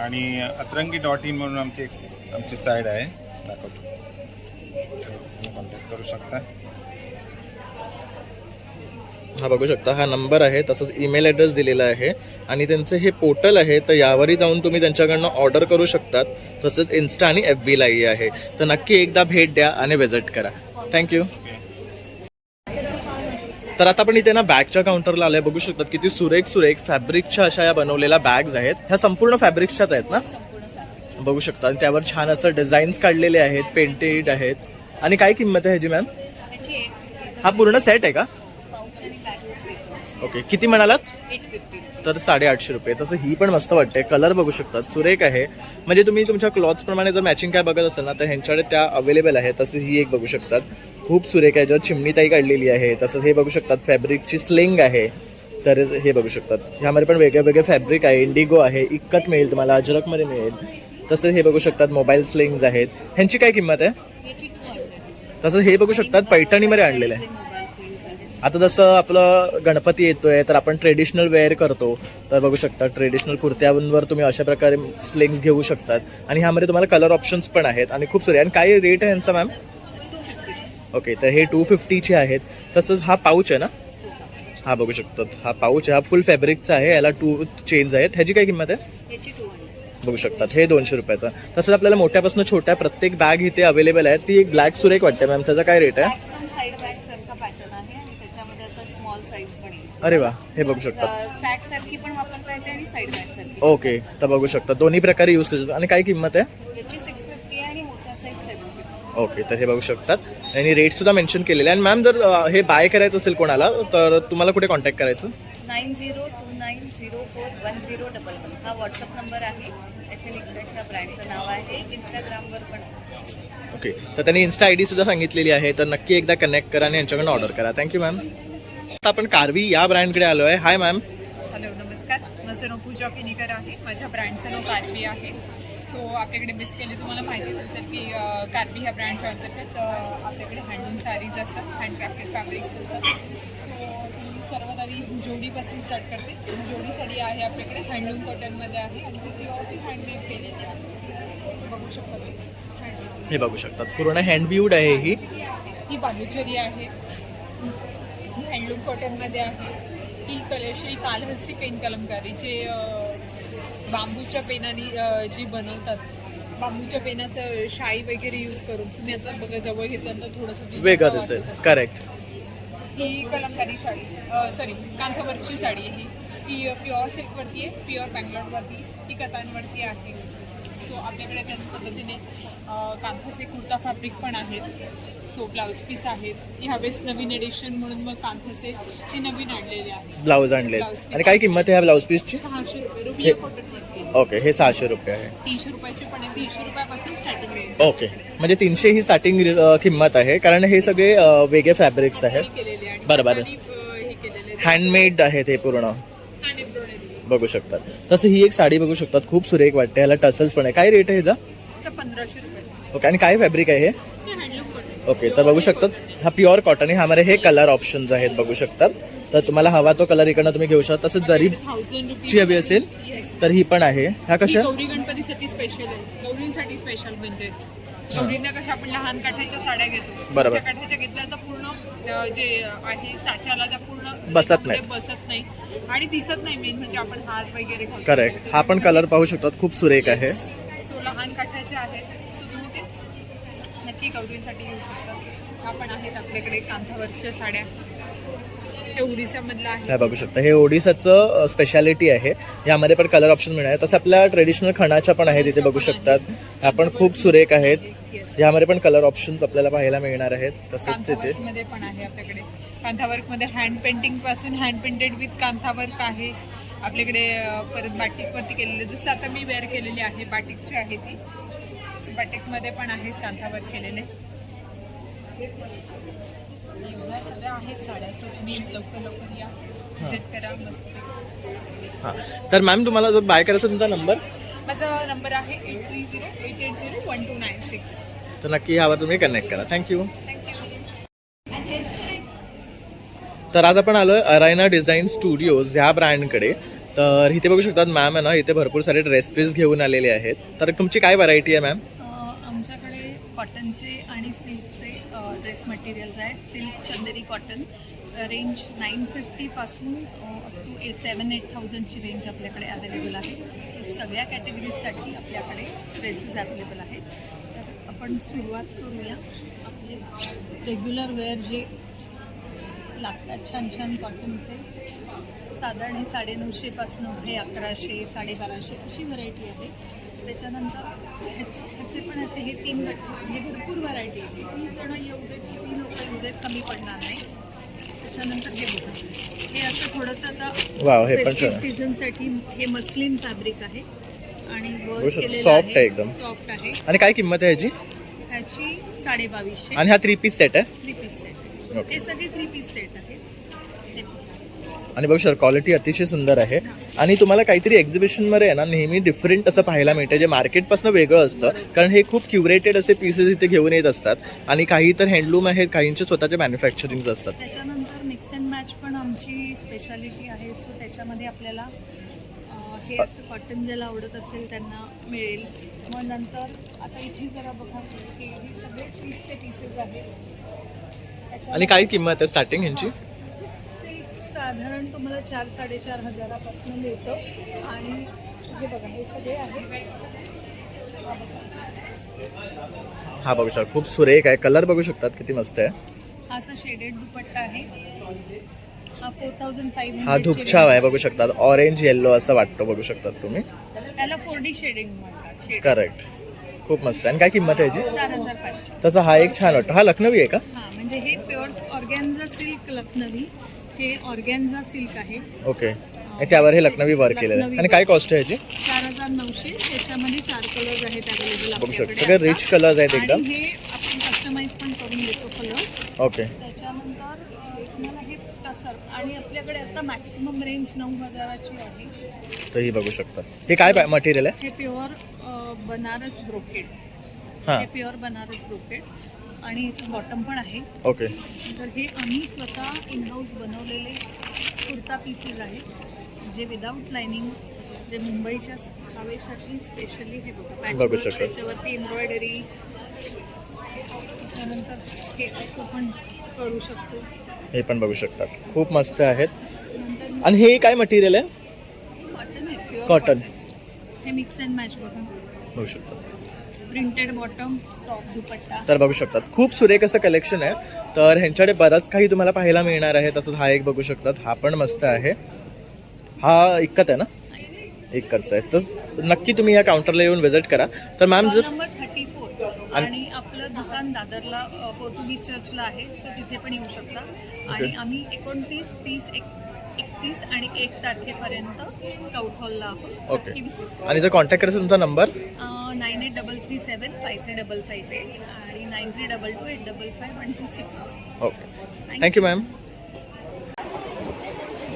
आणि अतरंगी.in म्हणून आमची साईड आहे, दाखवतो, कॉन्टॅक्ट करू शकता. हा बघू शकता, हा नंबर आहे, तसंच ईमेल ॲड्रेस दिलेला आहे. आणि त्यांचं हे पोर्टल आहे, तर यावरही जाऊन तुम्ही त्यांच्याकडनं ऑर्डर करू शकतात. तसंच इन्स्टा आणि FBलाही आहे. तर नक्की एकदा भेट द्या आणि व्हिजिट करा. थँक्यू. तर आता आपण इथे ना बॅगच्या काउंटरला आलोय. बघू शकतात किती सुरेख फॅब्रिकच्या अशा या बनवलेल्या बॅग्स आहेत. ह्या संपूर्ण फॅब्रिकच्याच आहेत ना? बघू शकता. आणि त्यावर छान असं डिझाईन्स काढलेले आहेत, पेंटेड आहेत. आणि काय किंमत आहे ह्याची मॅम? हा पूर्ण सेट आहे का? ओके. किती म्हणालात? 850. तर 850 रुपये. तसं ही पण मस्त वाटते. कलर बघू शकतात, सुरेख आहे. म्हणजे तुम्ही तुमच्या क्लॉथ्स प्रमाणे जर मॅचिंग काय बघत असाल ना, तर ह्यांच्याकडे त्या अवेलेबल आहे. तसंच ही एक बघू शकतात, खूप सुरेख आहे, ज्यावर चिमणीताई काढलेली आहे. तसंच हे बघू शकतात, फॅब्रिकची स्लिंग आहे. तर हे बघू शकतात, ह्यामध्ये पण वेगळे वेगळे फॅब्रिक आहे. इंडिगो आहे, इक्कत मिळेल तुम्हाला, अजरकमध्ये मिळेल. तसंच हे बघू शकतात, मोबाईल स्लिंग्स आहेत. ह्यांची काय किंमत आहे? तसंच हे बघू शकतात, पैठणीमध्ये आणलेलं आहे. आता जसं आपलं गणपती येतोय तर आपण ट्रेडिशनल वेअर करतो, तर बघू शकता ट्रेडिशनल कुर्त्यांवर तुम्ही अशा प्रकारे स्लिंग्स घेऊ शकतात. आणि ह्यामध्ये तुम्हाला कलर ऑप्शन्स पण आहेत आणि खूप सारे. आणि काय रेट आहे यांचा मॅम? 250. ओके. तर हे 250चे आहेत. तसंच हा पाऊच आहे ना, हा बघू शकतात, हा पाऊच आहे, हा फुल फॅब्रिकचा आहे, याला 2 चेन्स आहेत. ह्याची काय किंमत आहे? याची 200. बघू शकतात, हे 200 रुपयाचा. तसंच आपल्याला मोठ्यापासून छोट्या प्रत्येक बॅग इथे अवेलेबल आहे. ती एक ब्लॅक सुरेख वाटते मॅम, त्याचा काय रेट आहे? एकदम साईड बॅग सारखा पॅटर्न आहे आणि त्याच्यामध्ये असं स्मॉल साईज पण आहे. अरे वा, हे बघू शकतात. सॅक सारखी पण वापरता येते आणि साईड बॅग सारखी. ओके. तर बघू शकता, दोन्ही प्रकारे यूज करू शकतात. आणि काय किंमत आहे? याची 650 आहे आणि मोठा साईज 750. ओके. तर हे बघू शकतात आणि रेट सुद्धा मेन्शन केलेले आहे. आणि मॅम, जर हे बाय करायचं असेल कोणाला, तर तुम्हाला कुठे कॉन्टॅक्ट करायचं? 9029041011 हा व्हॉट्सअप नंबर आहे. एथनिकच्या ब्रँडचं नाव आहे. इंस्टाग्रामवर पण आहे. ओके. तर त्यांनी इन्स्टा ID सुद्धा सांगितलेली आहे. तर नक्की एकदा कनेक्ट करा आणि यांच्याकडनं ऑर्डर करा. Thank you ma'am. आता आपण कार्वी या ब्रँडकडे आलो आहे. हाय मॅम. हॅलो, नमस्कार. माझं नाव पूजा केनीकर आहे. माझ्या ब्रँडचं नाव कार्वी आहे. सो आपल्याकडे बेसिकली तुम्हाला माहितीच असेल की कार्वी ह्या ब्रँडच्या अंतर्गत आपल्याकडे हँडलूम साडीज असतात, हँडक्राफ्टेड फॅब्रिक्स असतात. सो ही सर्वात आधी जोडीपासून स्टार्ट करते. जोडी साडी आहे आपल्याकडे हँडलूम कॉटनमध्ये आहे आणि ती प्युअरली हँडमेड केलेली आहे. बघू शकता तुम्ही. हे बघू शकतात पूर्ण हँडव्यूड आहे ही. ही बालुचरी आहे, हँडलूम कॉटनमध्ये आहे. ही कलेशी कालहस्ती पेन कलमकारी जे बांबूच्या पेनाने जी बनवतात, बांबूच्या पेनाचं शाई वगैरे यूज करून. तुम्ही आता बघा जवळ घेतल्यानंतर थोडंसं वेगळं दिसेल. करेक्ट. ही कलमकारी साडी कांथावरची साडी आहे ही प्युअर सिल्कवरती आहे, प्युअर बँगलोरवरती, ती कतांवरती आहे. सो आपल्याकडे त्याच पद्धतीने कांथाचे कुर्ता फॅब्रिक पण आहेत. सो ब्लाऊज पीस आहेत. ह्यावेळेस नवीन एडिशन म्हणून मग कांथाचे ते नवीन आणलेले आहेत. ब्लाऊज आणले. आणि काय किंमत आहे ह्या ब्लाऊज पीसची? 600 रुपये. रुबिया कॉटनवरती आहे. ओके, हे 600 रुपये आहे. 300 रुपयाचे पण आहे. 300 रुपयापासून स्टार्टिंग रेंज ओके, म्हणजे 300 ही स्टार्टिंग किंमत आहे, कारण हे सगळे वेगळे फॅब्रिक्स आहेत. केलेले आणि बरोबर. हे केलेले हँडमेड आहेत हे पूर्ण, हँड एम्ब्रॉयडरी. बघू शकतात. तसं ही एक साडी बघू शकतात, खूप सुरेख वाटते. ह्याला टसल्स पण आहे. काय रेट आहे ह्याचा? 1500 रुपये. ओके, आणि काय फॅब्रिक आहे हे? Handloom cotton. ओके, तर बघू शकतात हा प्युअर कॉटन आहे. ह्यामध्ये हे कलर ऑप्शन्स आहेत बघू शकतात. तर तुम्हाला हवा तो कलर इकडनं तुम्ही घेऊ शकता. तसंच जरी 1000 रुपीज ची हवी असेल तर ही पण आहे. ह्या कशा? गौरी गणपतीसाठी स्पेशल आहे. गौरींसाठी स्पेशल म्हणजे गौरींना कसं आपण लहान काठाच्या साड्या घेतो, बरोबर. त्या काठाच्या घेतल्या तर पूर्ण जे आहे साच्याला त्या पूर्ण बसत नाही. त्याच्यामध्ये बसत नाही आणि दिसत नाही. मेन म्हणजे आपण हात वगैरे घालतो. करेक्ट. हा पण कलर पाहू शकतात, खूप सुरेख आहे. सो लहान काठाचे आहेत. सो तुम्ही ते नक्की गौरींसाठी घेऊ शकता. हा पण आहेत आपल्याकडे कांथावरच्या साड्या. हे ओडिसामधलं आहे. हे बघू शकता, हे ओडिसाचं स्पेशालिटी आहे. यामध्ये पण कलर ऑप्शन मिळणार. तसं आपल्या ट्रेडिशनल खणाच्या पण आहेत, इथे बघू शकतात. ह्या पण खूप सुरेख आहेत. यामध्ये पण कलर ऑप्शन्स आपल्याला पाहायला मिळणार आहेत. तसंच तिथे कांथावर्कमध्ये पण आहे आपल्याकडे. कांथावर्कमध्ये हँड पेंटिंग पासून हँड पेंटेड विथ कांथावर्क आहे आपल्याकडे. परत बाटिकवरती केलेले, जसं आता मी वेअर केलेली आहे बाटिकची आहे ती. सो बाटिकमध्ये पण आहेत कांथावर्क केलेले. एवढ्या सगळ्या आहेत साड्या. सो तुम्ही लवकर या, व्हिजिट करा. मस्त. हां, तर मॅम तुम्हाला जर बाय करायचा तुमचा नंबर? माझा नंबर आहे 8308801296. तर नक्की यावर तुम्ही कनेक्ट करा. थँक्यू. तर आज आपण आलो अरायना डिझाईन स्टुडिओज ह्या ब्रँडकडे. तर इथे बघू शकतात मॅम आहे ना, इथे भरपूर सारे ड्रेस पीस घेऊन आलेले आहेत. तर तुमची काय व्हरायटी आहे मॅम? आमच्याकडे कॉटनचे आणि सिल्कचे ड्रेस मटेरियल्स आहेत. सिल्क चंदेरी कॉटन रेंज 950 पासून अप टू 7,000-8,000ची रेंज आपल्याकडे अवेलेबल आहे. सगळ्या कॅटेगरीजसाठी आपल्याकडे ड्रेसेस अवेलेबल आहेत. तर आपण सुरुवात करूया. आपले रेग्युलर वेअर जे लागतात छान छान कॉटनचे, साधारण हे 950पासून हे 1100, 1250 अशी व्हरायटी आहे. त्याच्यानंतर ह्याचे पण असे हे 3 गट म्हणजे भरपूर व्हरायटी आहे. किती जण येऊ देत, किती लोक येऊ देत, कमी पडणार नाही. त्याच्यानंतर हे बघा, हे असं थोडंसं वाव, हे आता पण फेस्टिव्ह छान. सीझनसाठी हे मस्लिन फॅब्रिक आहे आणि वर्क सॉफ्ट केलेलं आहे एकदम. सॉफ्ट आहे. आणि काय किंमत आहे ह्याची? ह्याची 2250. आणि हा 3 पीस सेट आहे. 3 पीस सेट. ओके. हे सगळे 3 पीस सेट आहेत. आणि बघू सर, क्वालिटी अतिशय सुंदर आहे. आणि तुम्हाला काहीतरी एक्झिबिशनमध्ये आहे ना नेहमी डिफरंट असं पाहायला मिळतं, जे मार्केटपासून वेगळं असतं. कारण हे खूप क्युरेटेड असे पीसेस इथे घेऊन येत असतात. आणि काही तर हँडलूम आहेत, काहींचे स्वतःचे मॅन्युफॅक्चरिंग असतात. त्याच्यानंतर मिक्स अँड मॅच पण आमची स्पेशालिटी आहे. सो त्याच्यामध्ये आपल्याला हे असं कॉटन ज्याला आवडत असेल त्यांना मिळेल. मग नंतर आता इथे जरा बघा, हे सगळे सिल्कचे पीसेस आहेत. आणि काय किंमत आहे स्टार्टिंग ह्यांची? साधारण तुम्हाला 4-4.5 हजारापासून मिळतं. आणि हे बघा, हे सगळे आहे. हा बघू शकता, खूप सुरेख आहे. कलर बघू शकतात किती मस्त आहे. हा असा शेडेड दुपट्टा आहे. हा 4500. हा धुपछाव आहे बघू शकतात. ऑरेंज येल्लो असं वाटतं बघू शकतात तुम्ही. त्याला 4D शेडिंग म्हणतात. करेक्ट. खूप मस्त आहे. आणि काय किंमत आहे ह्याची? 4500. तसं हा एक छान वाटतं. हा लखनवी आहे का? हा, म्हणजे हे प्युअर ऑर्गॅन्झा सिल्क लखनवी. हे ऑर्गॅन्झा सिल्क आहे. ओके. आणि त्यावर हे लखनवी वर्क केलेलं आहे. आणि काय कॉस्ट आहे ह्याची? 4900. त्याच्यामध्ये 4 कलर्स आहेत अवेलेबल बघू शकतो. सगळे रिच कलर्स आहेत एकदम. आणि हे आपण कस्टमाइज पण करून देतो कलर्स. ओके. त्याच्यानंतर तुम्हाला हे टसर आणि आपल्याकडे आता मॅक्सिमम रेंज 9000ची आहे. तर ही बघू शकतात. हे काय मटेरियल आहे? हे प्युअर बनारस ब्रोकेड. हां. हे प्युअर बनारस ब्रोकेड आणि याचं बॉटम पण आहे. ओके. तर हे आम्ही स्वतः इन हाऊस बनवलेले कुर्ता पीसेस आहेत, जे विदाऊट लायनिंग जे मुंबईच्या हवेसाठी स्पेशली हे बघा बघू patchwork, शकता. त्याच्यावरती एम्ब्रॉयडरी, त्यानंतर हे असं पण करू शकतो. हे पण बघू शकतात, खूप मस्त आहेत. आणि हे काय मटेरियल आहे? कॉटन आहे, प्युअर कॉटन. हे मिक्स अँड मॅच बघा, बघू शकता. प्रिंटेड बॉटम, टॉप दुपट्टा. तर बघू शकतात, खूप सुरेख असं कलेक्शन आहे. तर ह्यांच्याकडे बरंच काही तुम्हाला पाहायला मिळणार आहे. तसंच हा एक बघू शकतात, हा पण मस्त आहे. हा इक्कत आहे ना? इक्कतचा आहे. तर नक्की तुम्ही या काउंटरला येऊन व्हिजिट करा. तर मॅम जर नंबर 34 आणि आपलं दुकान दादरला पोर्तुगीज चर्चला आहे, सो तिथे पण येऊ शकता. आणि आम्ही 29, 30, 31 आणि 1 तारखेपर्यंत स्काउट हॉलला आहोत. ओके. नक्की visit करा. आणि जर कॉन्टॅक्ट करायचा तुमचा नंबर 9833753558 आणि 9322855126. ओके. Thank you ma'am.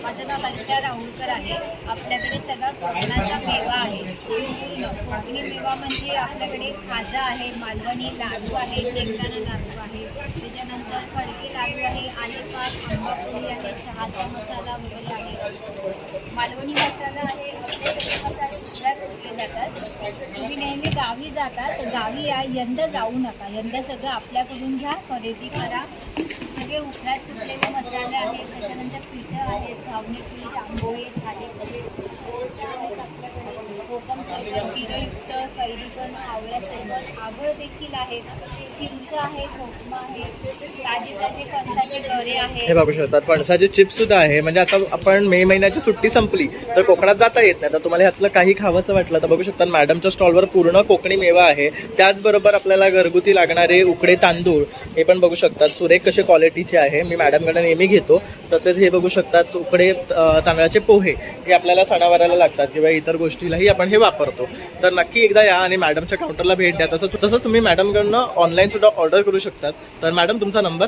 माझं नाव हर्षा राहुलकर आहे. आपल्याकडे सगळा कोकणाचा मेवा आहे. कोकणी मेवा म्हणजे आपल्याकडे खाजा आहे, मालवणी लाडू आहे, शेंगदाणा लाडू आहे, त्याच्यानंतर खडकी लाडू आहे, आलेपाक, आंबापोळी आहे, चहाचा मसाला वगैरे आहे, मालवणी मसाला आहे. आपले सगळे मसाले दुसऱ्या कुठले जातात. तुम्ही नेहमी गावी जाता तर गावी या, यंदा जाऊ नका. यंदा सगळं आपल्याकडून घ्या, खरेदी करा. सगळे उखळ्यात कुठलेले मसाले आहेत, त्याच्यानंतर पिठं आहेत, घावणे पीठ, आंबोळे, थालीपीठ आहेत आपल्याकडे. कोकम सरबत, जिरंयुक्त, कैरीपण, आवळा सरबत, आगळ देखील आहेत, चिंच आहे, खोकमा आहे, ताजे ताजे फणसाचे गरे हे आहेत. बघू शकतात, फणसाचे चिप्स सुद्धा आहे. म्हणजे आता आपण मे महिन्याची सुट्टी संपली तर कोकणात जाता येत नाही, तर तुम्हाला ह्यातलं काही खावंसं वाटलं तर बघू शकता मॅडमच्या स्टॉलवर पूर्ण कोकणी मेवा आहे. त्याचबरोबर आपल्याला घरगुती लागणारे उकडे तांदूळ हे पण बघू शकतात, सुरेख कसे क्वालिटीचे आहे. मी मॅडमकडे नेहमी घेतो. तसेच हे बघू शकतात उकडे तांदळाचे पोहे, हे आपल्याला सणावाराला लागतात किंवा इतर गोष्टीलाही आपण हे वापरतो. तर नक्की एकदा या आणि मॅडमच्या काउंटरला भेट द्या. तसंच तुम्ही मॅडमकडनं ऑनलाईन सुद्धा ऑर्डर करू शकतात. तर मॅडम तुमचा नंबर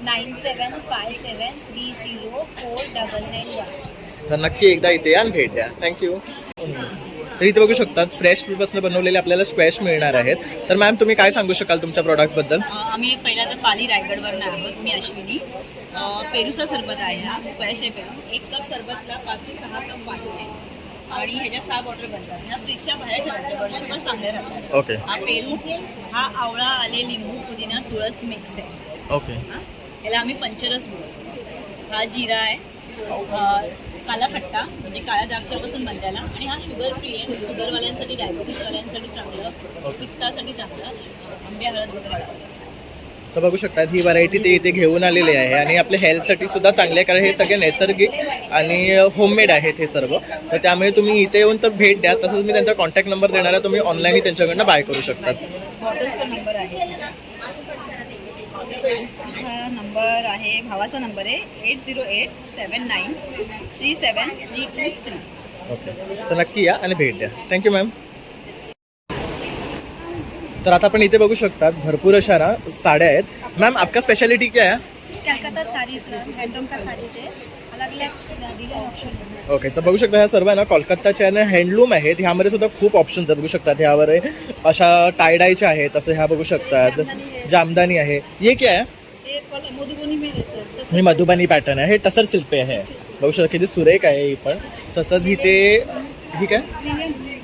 9757304991. तर नक्की एकदा इथे या आणि भेट द्या. थँक्यू. तर इथे बघू शकतात फ्रेश फ्रूटपासून बनवलेले आपल्याला स्क्वॅश मिळणार आहेत. तर मॅम तुम्ही काय सांगू शकाल तुमच्या प्रॉडक्टबद्दल? आम्ही पहिला तर पाली रायगडवरून आहोत. मी अश्विनी. पेरूचा सरबत आहे, हा स्क्वॅश आहे पेरू. 1 कप सरबतला 5 ते 6 कप पाणी आहे आणि ह्याच्या 6 बॉटल बनतात. ह्या फ्रीजच्या बाहेर ठेवतात, वर्षभर चांगले राहतात. ओके. हा पेरू, हा आवळा, आले, लिंबू, पुदिना, तुळस मिक्स आहे. ओके. याला आम्ही पंचरस बोलतो. हा जिरा आहे, काला खट्टा म्हणजे काळ्या द्राक्षापासून बनलेला, आणि हा शुगर फ्री आहे. शुगरवाल्यांसाठी, डायबिटीसवाल्यांसाठी चांगलं, पित्तासाठी चांगलं, आंबे हळद वगैरे लावलं. तर बघू शकतात ही व्हरायटी ते इथे घेऊन आलेली आहे आणि आपल्या हेल्थसाठी सुद्धा चांगले आहे, कारण हे सगळे नैसर्गिक आणि होममेड आहेत हे सर्व. तर त्यामुळे तुम्ही इथे येऊन तर भेट द्या. तसंच मी त्यांचा कॉन्टॅक्ट नंबर देणार आहे, तुम्ही ऑनलाईनही त्यांच्याकडनं बाय करू शकतात. बॉटल्सचा नंबर आहे, हा नंबर आहे, भावाचा नंबर आहे 8087937323. ओके. तर नक्की या आणि भेट द्या. Thank you ma'am. तर आता आपण इथे बघू शकतात भरपूर अशा साड्या आहेत. मैम आपका स्पेशलिटी क्या है? कलकत्ता साडीज हैंडलूम का साडीज है, अलग अलग डिझाइन ऑप्शन है. ओके. तर बघू शकता ह्या सर्व आहे ना कोलकाताच्या आणि हँडलूम आहेत. ह्यामध्ये सुद्धा खूप ऑप्शन्स आहेत. बघू शकतात ह्यावर अशा टायडायच्या आहेत, असं ह्या बघू शकतात, जामदानी आहे. ये क्या है? मधुबनी में है सर. हे मधुबनी पॅटर्न आहे, हे टसर सिल्क पे आहे. बघू शकता किती सुरेख आहे ही पण. तसंच इथे ही काय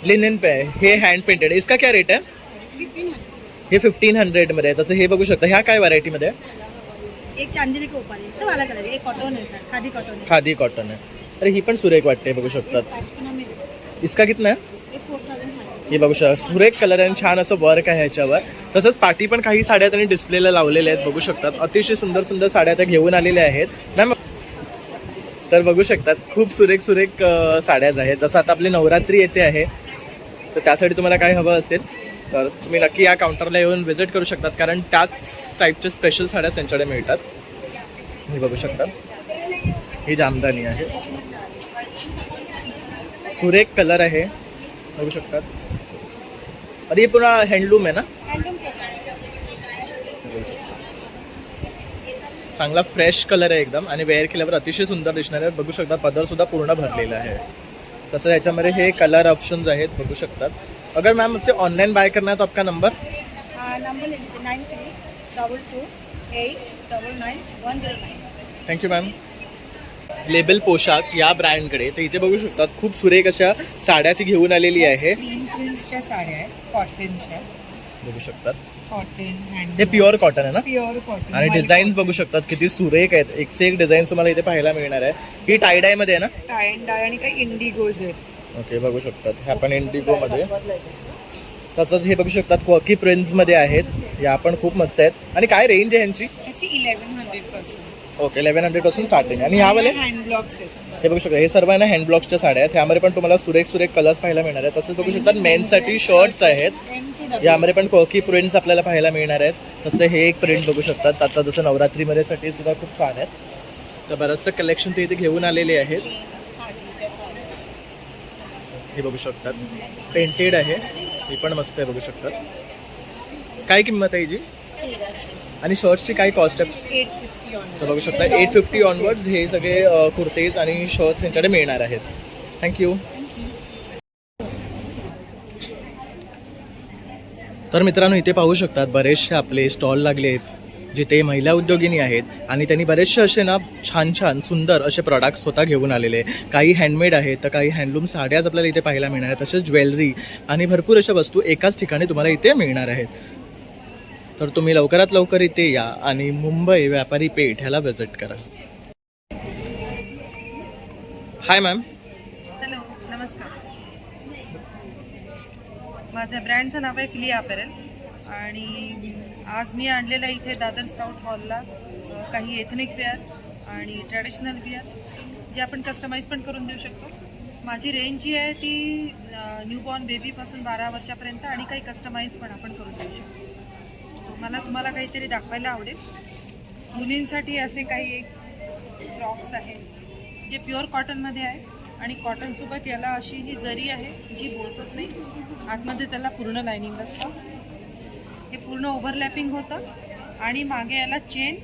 लिनन पे आहे, हे हँड पेंटेड. इसका क्या रेट है? हे 1500 मध्ये आहे. तसं हे बघू शकता. ह्या काय व्हरायटीमध्ये आहे? एक चांदेरी के ऊपर है, सब अलग अलग है. एक कॉटन है सर, खादी कॉटन है. खादी कॉटन आहे. अरे ही पण सुरेख वाटते, बघू शकतात. पश्मीना में है. इसका कितना आहे? एक 4000 है. हे बघू शकता सुरेख कलर आणि छान असं वर्क आहे ह्याच्यावर. तसंच पाठी पण काही साड्या त्यांनी डिस्प्लेला लावलेल्या आहेत. बघू शकतात अतिशय सुंदर सुंदर साड्या त्या घेऊन आलेल्या आहेत मॅम. तर बघू शकतात खूप सुरेख साड्याच आहेत. जसं आता आपली नवरात्री येते आहे, तर त्यासाठी तुम्हाला काय हवं असेल तर तुम्ही नक्की या काउंटरला येऊन व्हिजिट करू शकतात, कारण त्याच टाईपचे स्पेशल साड्या त्यांच्याकडे मिळतात. हे बघू शकतात, ही जामदानी आहे, सुरेख कलर आहे, बघू शकतात. अरे हे पुन्हा हँडलूम आहे ना, चांगला फ्रेश कलर आहे एकदम आणि वेअर केल्यावर अतिशय सुंदर दिसणार आहे. बघू शकता पदर सुद्धा पूर्ण भरलेला आहे. तसं याच्यामध्ये हे कलर ऑप्शन्स आहेत, बघू शकतात. अगर मैम मुझसे ऑनलाइन बाय करना है तो आपका नंबर? नंबर ले लीजिए 93222899 109. Thank you ma'am. लेबल पोशाख या ब्रँडकडे. तर इथे बघू शकतात खूप सुरेख अशा साड्या ती घेऊन आलेली आहे. तीन प्रिन्सच्या साड्या आहेत कॉटनच्या. बघू शकतात कॉटन हँड हे प्युअर कॉटन आहे ना. Pure cotton. आणि डिझाईन्स बघू शकतात किती सुरेख आहेत. एक से एक डिझाईन तुम्हाला इथे पाहायला मिळणार आहे. ही टाय डाय मध्ये आहे ना. टाय अँड डाय आणि काही इंडिगोज आहेत. ओके बघू शकतात हे आपण इंडिगो मध्ये. तसंच हे बघू शकतात क्वर्की प्रिंट्स मध्ये आहेत. या पण खूप मस्त आहेत. आणि काय रेंज आहे यांची. ह्याची 1100 ओके 1100 पासून स्टार्टिंग. आणि ह्यावाले हँड ब्लॉक्स आहेत. हे बघू शकता हे सर्व आहे ना हँड ब्लॉक्सच्या साड्या आहेत. ह्यामध्ये पण तुम्हाला सुरेख सुरेख कलर्स पाहायला मिळणार आहेत. तसंच बघू शकतात मेन्ससाठी शर्ट्स आहेत. यामध्ये पण क्वर्की प्रिंट्स आपल्याला पाहायला मिळणार आहेत. तसं हे एक प्रिंट बघू शकतात. आता जसं नवरात्रीमध्ये साठी सुद्धा खूप छान आहेत. तर बरंचसं कलेक्शन ते इथे घेऊन आलेले आहेत. हे बघू शकतात पेंटेड आहे. ही पण मस्त आहे बघू शकतात. काय किंमत आहे हिची आणि शर्ट्सची काय कॉस्ट आहे. 850 ऑन. तर बघू शकता 850 ऑनवर्ड्स हे सगळे कुर्तीज आणि शर्ट्स यांच्याकडे मिळणार आहेत. थँक्यू. तर मित्रांनो इथे पाहू शकतात बरेचसे आपले स्टॉल लागले आहेत जिथे महिला उद्योगिनी आहेत आणि त्यांनी बरेचसे असे ना छान छान सुंदर असे प्रॉडक्ट्स स्वतः घेऊन आलेले. काही हँडमेड आहेत तर काही हँडलूम साड्याच आपल्याला इथे पाहायला मिळणार आहेत. तसेच ज्वेलरी आणि भरपूर अशा वस्तू एकाच ठिकाणी तुम्हाला इथे मिळणार आहेत. तर तुम्ही लवकरात लवकर इथे या आणि मुंबई व्यापारी पेठ ह्याला व्हिजिट करा. हाय मॅम. हॅलो नमस्कार. माझ्या ब्रँडचं नाव आहे फिलिया अपॅरल आणि आज मी आणलेलं इथे दादर स्काउट हॉलला काही एथनिक वेअर आणि ट्रॅडिशनल वेअर जे आपण कस्टमाइज पण करून देऊ शकतो. माझी रेंज जी आहे ती न्यूबॉर्न बेबीपासून 12 वर्षापर्यंत आणि काही कस्टमाइज पण आपण करून देऊ शकतो. सो मला तुम्हाला काहीतरी दाखवायला आवडेल. मुलींसाठी असे काही एक फ्रॉक्स आहेत जे प्युअर कॉटनमध्ये आहे आणि कॉटनसोबत याला अशी ही जरी आहे जी बोचत नाही. आतमध्ये त्याला पूर्ण लायनिंग असतं. हे पूर्ण ओव्हरलॅपिंग होतं आणि मागे याला चेन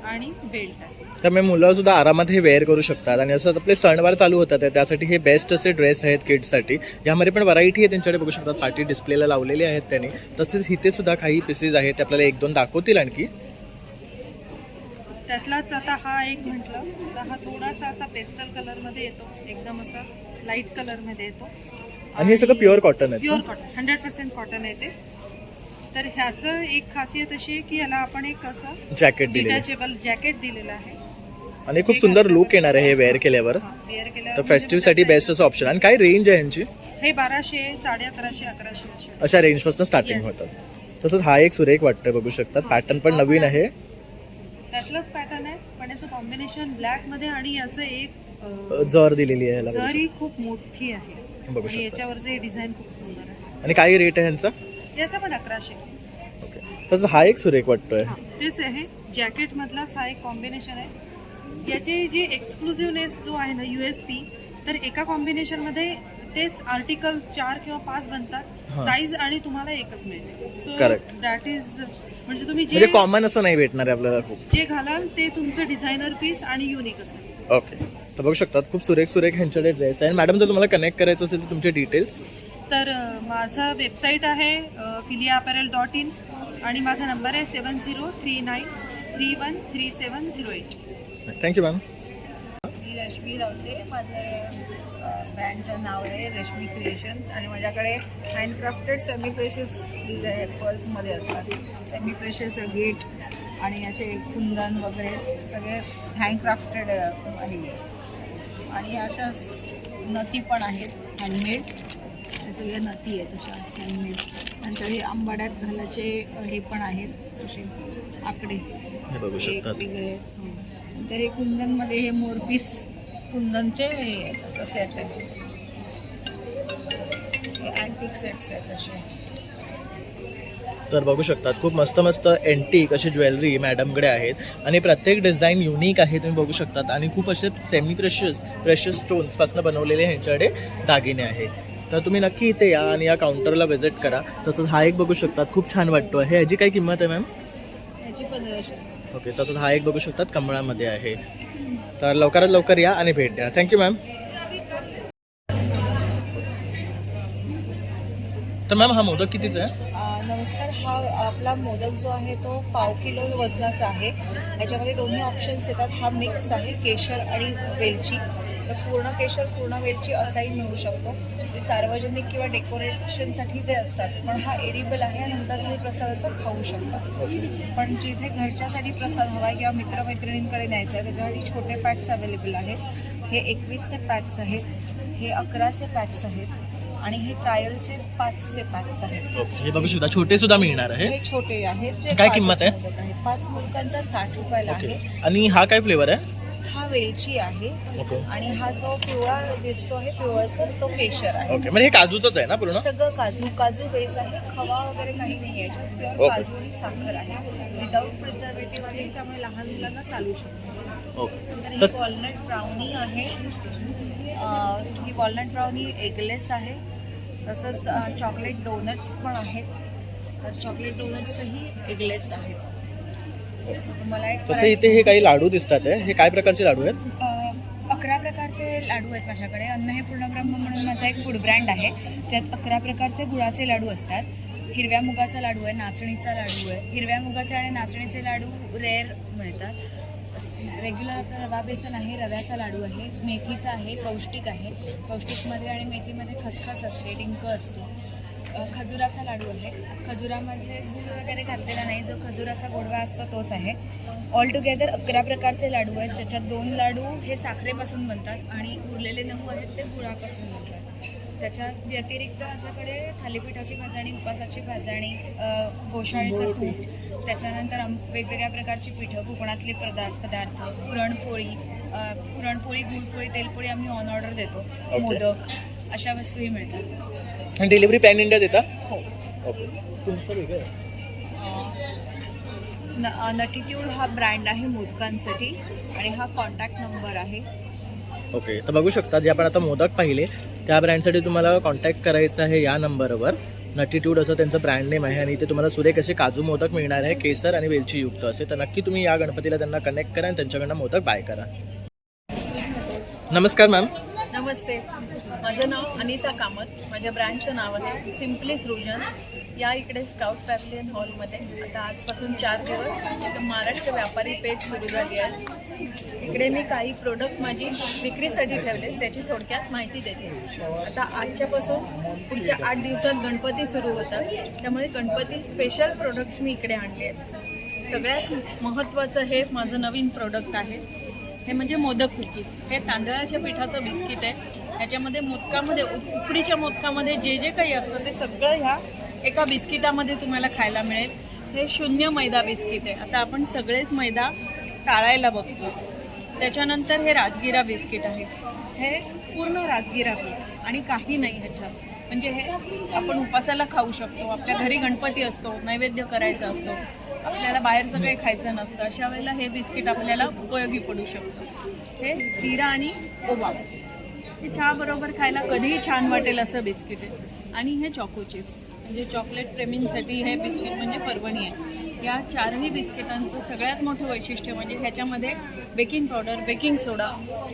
आणि बेल्ट आहे. तर मी मुलं सुद्धा आरामात हे वेअर करू शकतात आणि असं आपले सणवार चालू होतात त्यासाठी हे बेस्ट असे ड्रेस आहेत किड्ससाठी. यामध्ये पण व्हरायटी आहे त्यांच्याकडे बघू शकतात. पार्टी डिस्प्लेला लावलेले आहेत त्यांनी. तसेच इथे सुद्धा काही पीसेस आहेत ते आपल्याला 1-2 दाखवतील आणखी. त्यातलाच आता हा एक म्हटलं तर हा थोडासा असा पेस्टल कलरमध्ये येतो. एकदम असा लाईट कलरमध्ये येतो. आणि हे सगळं प्युअर कॉटन आहे. प्युअर कॉटन 100% कॉटन आहे ते. तर ह्याचं एक खासियत अशी आहे की याला आपण एक असं जॅकेट दिलेलं आहे डिटॅचेबल जॅकेट दिलेलं आहे आणि खूप सुंदर लुक येणार आहे हे वेअर केल्यावर. वेअर केल्यावर. तर फेस्टिव्हसाठी बेस्ट असं ऑप्शन. आणि काय रेंज आहे यांची. हे 1200, 1150, 1100 अशी. अशा रेंजपासून स्टार्टिंग होतात. तसंच हा एक सुरेख वाटतोय बघू शकतात. पॅटर्न पण नवीन आहे. त्यातलंच पॅटर्न आहे पण याचं कॉम्बिनेशन ब्लॅक मध्ये आणि याचं एक जर दिलेली आहे याला बघू जरी खूप मोठी आहे बघू आणि शकता. याच्यावरचं हे डिझाईन खूप सुंदर आहे. आणि काय रेट आहे यांचा. याचा पण 1100. ओके. तसं हा एक सुरेख वाटतोय. तेच आहे जॅकेट मधलाच हा एक कॉम्बिनेशन आहे. याची जी एक्सक्लुझिव्हनेस जो आहे ना USP तर एका कॉम्बिनेशन मध्ये तेच आर्टिकल 4 किंवा 5 बनतात. साईज आणि तुम्हाला एकच मिळते. सो दॅट इज म्हणजे तुम्ही जे कॉमन असं नाही भेटणार आहे आपल्याला खूप. जे घालाल ते तुमचं डिझायनर पीस आणि युनिक असेल. ओके. तर बघू शकतात खूप सुरेख सुरेख ह्यांच्याकडे ड्रेस आहे. मॅडम जर तुम्हाला कनेक्ट करायचं असेल तर तुमचे डिटेल्स. तर माझा वेबसाईट आहे filiaapparel.in आणि माझा नंबर आहे 7039313708. मी थँक्यू मॅम. रश्मी रावते. माझं ब्रँडचं नाव आहे रश्मी क्रिएशन्स आणि माझ्याकडे हँडक्राफ्टेड सेमी प्रेशियस डिझाईन पर्ल्समध्ये असतात. सेमी प्रेशियस गेट आणि असे कुंदन वगैरे सगळे हँडक्राफ्टेड आहे. आणि अशा नथी पण आहेत हँडमेड. हे सगळे नथी आहेत अशा हँडमेड. नंतर हे आंबाड्यात घालायचे हे पण आहेत असे आकडे हे बघू शकतात. वेगळे. नंतर हे कुंदनमध्ये हे मोरपीस कुंदनचे असं सेट आहे. हे अँटिक सेट्स आहेत असे. तर बघू शकतात खूप मस्त मस्त एंटिक अशी ज्वेलरी मॅडमकडे आहेत आणि प्रत्येक डिझाईन युनिक आहे तुम्ही बघू शकतात. आणि खूप असे सेमी प्रेशियस स्टोन्सपासून बनवलेले ह्यांच्याकडे दागिने आहेत. तर तुम्ही नक्की इथे या आणि या काउंटरला व्हिजिट करा. तसंच हा एक बघू शकतात खूप छान वाटतो आहे. ह्याची काय किंमत आहे मॅम. याची 1500. ओके. तसंच हा एक बघू शकतात कमळामध्ये आहे. तर लवकरात लवकर या आणि भेट द्या. Thank you ma'am. तर मॅम हा मोदक कितीचा आहे. नमस्कार. हा आपला मोदक जो आहे तो 1/2 किलो वजनाचा आहे. याच्यामध्ये दोन्ही ऑप्शन्स येतात. हा मिक्स आहे केशर आणि वेलची. तर पूर्ण केशर पूर्ण वेलची असाही मिळू शकतो. जे सार्वजनिक किंवा डेकोरेशनसाठी जे असतात, पण हा एडिबल आहे आणि नंतर तुम्ही प्रसादाचं खाऊ शकता. पण जिथे घरच्यासाठी प्रसाद हवा आहे किंवा मित्रमैत्रिणींकडे न्यायचा आहे त्याच्यासाठी छोटे पॅक्स अवेलेबल आहेत. हे 21चे पॅक्स आहेत, हे 11चे पॅक्स आहेत आणि हे ट्रायलचे 5चे पॅक्स आहेत. हे बघू शकता छोटे सुद्धा मिळणार आहे. हे छोटे आहेत. ते काय 5 किंमत आहे? मोदक आहेत. 5 मोदकांचा 60 रुपयाला आहे. आणि हा काय फ्लेवर आहे? हा वेलची आहे आणि हा जो पिवळा दिसतो आहे पिवळसर तो केशर आहे. ओके, म्हणजे हे काजूचंच आहे ना पूर्ण? सगळं काजू बेस आहे. खवा वगैरे काही नाही आहे. याच्यात प्युअर ओके. काजू आणि साखर आहे. विदाऊट प्रिझर्वेटिव्ह आहे, त्यामुळे लहान मुलांना चालू शकतो. ओके. तर ही तर- वॉलनट ब्राउनी आहे. ही वॉलनट ब्राउनी एगलेस आहे. तसंच चॉकलेट डोनट्स पण आहेत. तर चॉकलेट डोनट्सही एगलेस आहेत. So, तुम्हाला एक तसे इथे हे काही लाडू दिसतात आहे. हे काय प्रकारचे लाडू आहेत? 11 प्रकारचे लाडू आहेत माझ्याकडे. अन्न हे पूर्णब्रह्म म्हणून माझा एक फूड ब्रँड आहे. त्यात 11 प्रकारचे गुळाचे लाडू असतात. हिरव्या मुगाचा लाडू आहे, नाचणीचा लाडू आहे. हिरव्या मुगाचे आणि नाचणीचे लाडू रेअर मिळतात. रेग्युलर रवा बेसन आहे, रव्याचा लाडू आहे, मेथीचा आहे, पौष्टिक आहे. पौष्टिकमध्ये आणि मेथीमध्ये खसखस असते, डिंक असतो. खजुराचा लाडू आहे. खजुरामध्ये गूळ वगैरे घातलेला नाही. जो खजुराचा गोडवा असतो तोच आहे. ऑल टुगेदर 11 प्रकारचे लाडू आहेत, ज्याच्यात 2 लाडू हे साखरेपासून बनतात आणि उरलेले 9 आहेत ते गुळापासून बनतात. त्याच्या व्यतिरिक्त माझ्याकडे थालीपीठाची भाजणी, उपासाची भाजणी, गोशाळेचं तूप, त्याच्यानंतर वेगवेगळ्या प्रकारची पिठं, कोकणातले पदार्थ, पुरणपोळी, गुळपोळी, तेलपोळी आम्ही ऑन ऑर्डर देतो. मोदक अशा वस्तूही मिळतात. आणि डिलिव्हरी पॅन इंडिया देता? हो. ओके. तुमचं वेगळं आहे. नटीट्यूड हा ब्रँड आहे मोदकांसाठी आणि हा कॉन्टॅक्ट नंबर आहे. ओके, तर बघू शकता जे आपण आता मोदक पाहिले त्या ब्रँडसाठी तुम्हाला कॉन्टॅक्ट करायचं आहे या नंबरवर. नटीट्यूड असं त्यांचं ब्रँड नेम आहे आणि इथे तुम्हाला सुरेख असे काजू मोदक मिळणार आहे, केसर आणि वेलची युक्त असे. तर नक्की तुम्ही या गणपतीला त्यांना कनेक्ट करा आणि त्यांच्याकडनं मोदक बाय करा. नमस्कार मॅम. नमस्ते, माझं नाव अनिता कामत. माझ्या ब्रँडचं नाव आहे सिम्पली सृजन. या इकडे स्काउट पॅव्हलियन हॉलमध्ये आता आजपासून 4 दिवस इथं महाराष्ट्र व्यापारी पेठ सुरू झाली आहे. इकडे मी काही प्रोडक्ट माझी विक्रीसाठी ठेवले, त्याची थोडक्यात माहिती देते. आता आजच्यापासून पुढच्या 8 दिवसात गणपती सुरू होतात, त्यामुळे गणपती स्पेशल प्रोडक्ट्स मी इकडे आणले आहेत. सगळ्यात महत्त्वाचं हे माझं नवीन प्रोडक्ट आहे. हे म्हणजे मोदक कुकीज. हे तांदळाच्या पिठाचं बिस्किट आहे. ह्याच्यामध्ये मोदकामध्ये, उकडीच्या मोदकामध्ये जे जे काही असतं ते सगळं ह्या एका बिस्किटामध्ये तुम्हाला खायला मिळेल. हे 0 मैदा बिस्किट आहे. आता आपण सगळेच मैदा टाळायला बघतो. त्याच्यानंतर हे राजगिरा बिस्किट आहे. हे पूर्ण राजगिरा पीठ आणि काही नाही ह्याच्यात. म्हणजे हे आपण उपासाला खाऊ शकतो. आपल्या घरी गणपती असतो, नैवेद्य करायचा असतो, आपल्याला बाहेरचं काही खायचं नसतं, अशा वेळेला हे बिस्किट आपल्याला उपयोगी पडू शकतं. हे जिरा आणि ओवा, हे चहाबरोबर खायला कधीही छान वाटेल असं बिस्किट आहे. आणि हे चॉको चिप्स, म्हणजे चॉकलेट प्रेमींसाठी हे बिस्किट म्हणजे पर्वणी आहे. या 4ही बिस्किटांचं सगळ्यात मोठं वैशिष्ट्य म्हणजे ह्याच्यामध्ये बेकिंग पावडर, बेकिंग सोडा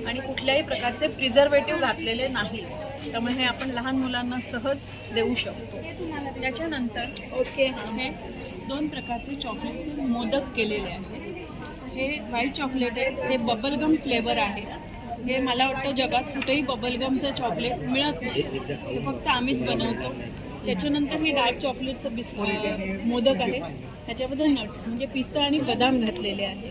आणि कुठल्याही प्रकारचे प्रिझर्वेटिव्ह घातलेले नाही. त्यामुळे हे आपण लहान मुलांना सहज देऊ शकतो. त्याच्यानंतर हे 2 प्रकारचे चॉकलेटचे मोदक केलेले आहेत. हे व्हाईट चॉकलेट आहे. हे बबलगम फ्लेवर आहे. हे मला वाटतं जगात कुठेही बबलगमचं चॉकलेट मिळत नाही, हे फक्त आम्हीच बनवतो. त्याच्यानंतर हे डार्क चॉकलेटचं मोदक आहे. ह्याच्यामध्ये नट्स म्हणजे पिस्ता आणि बदाम घातलेले आहे.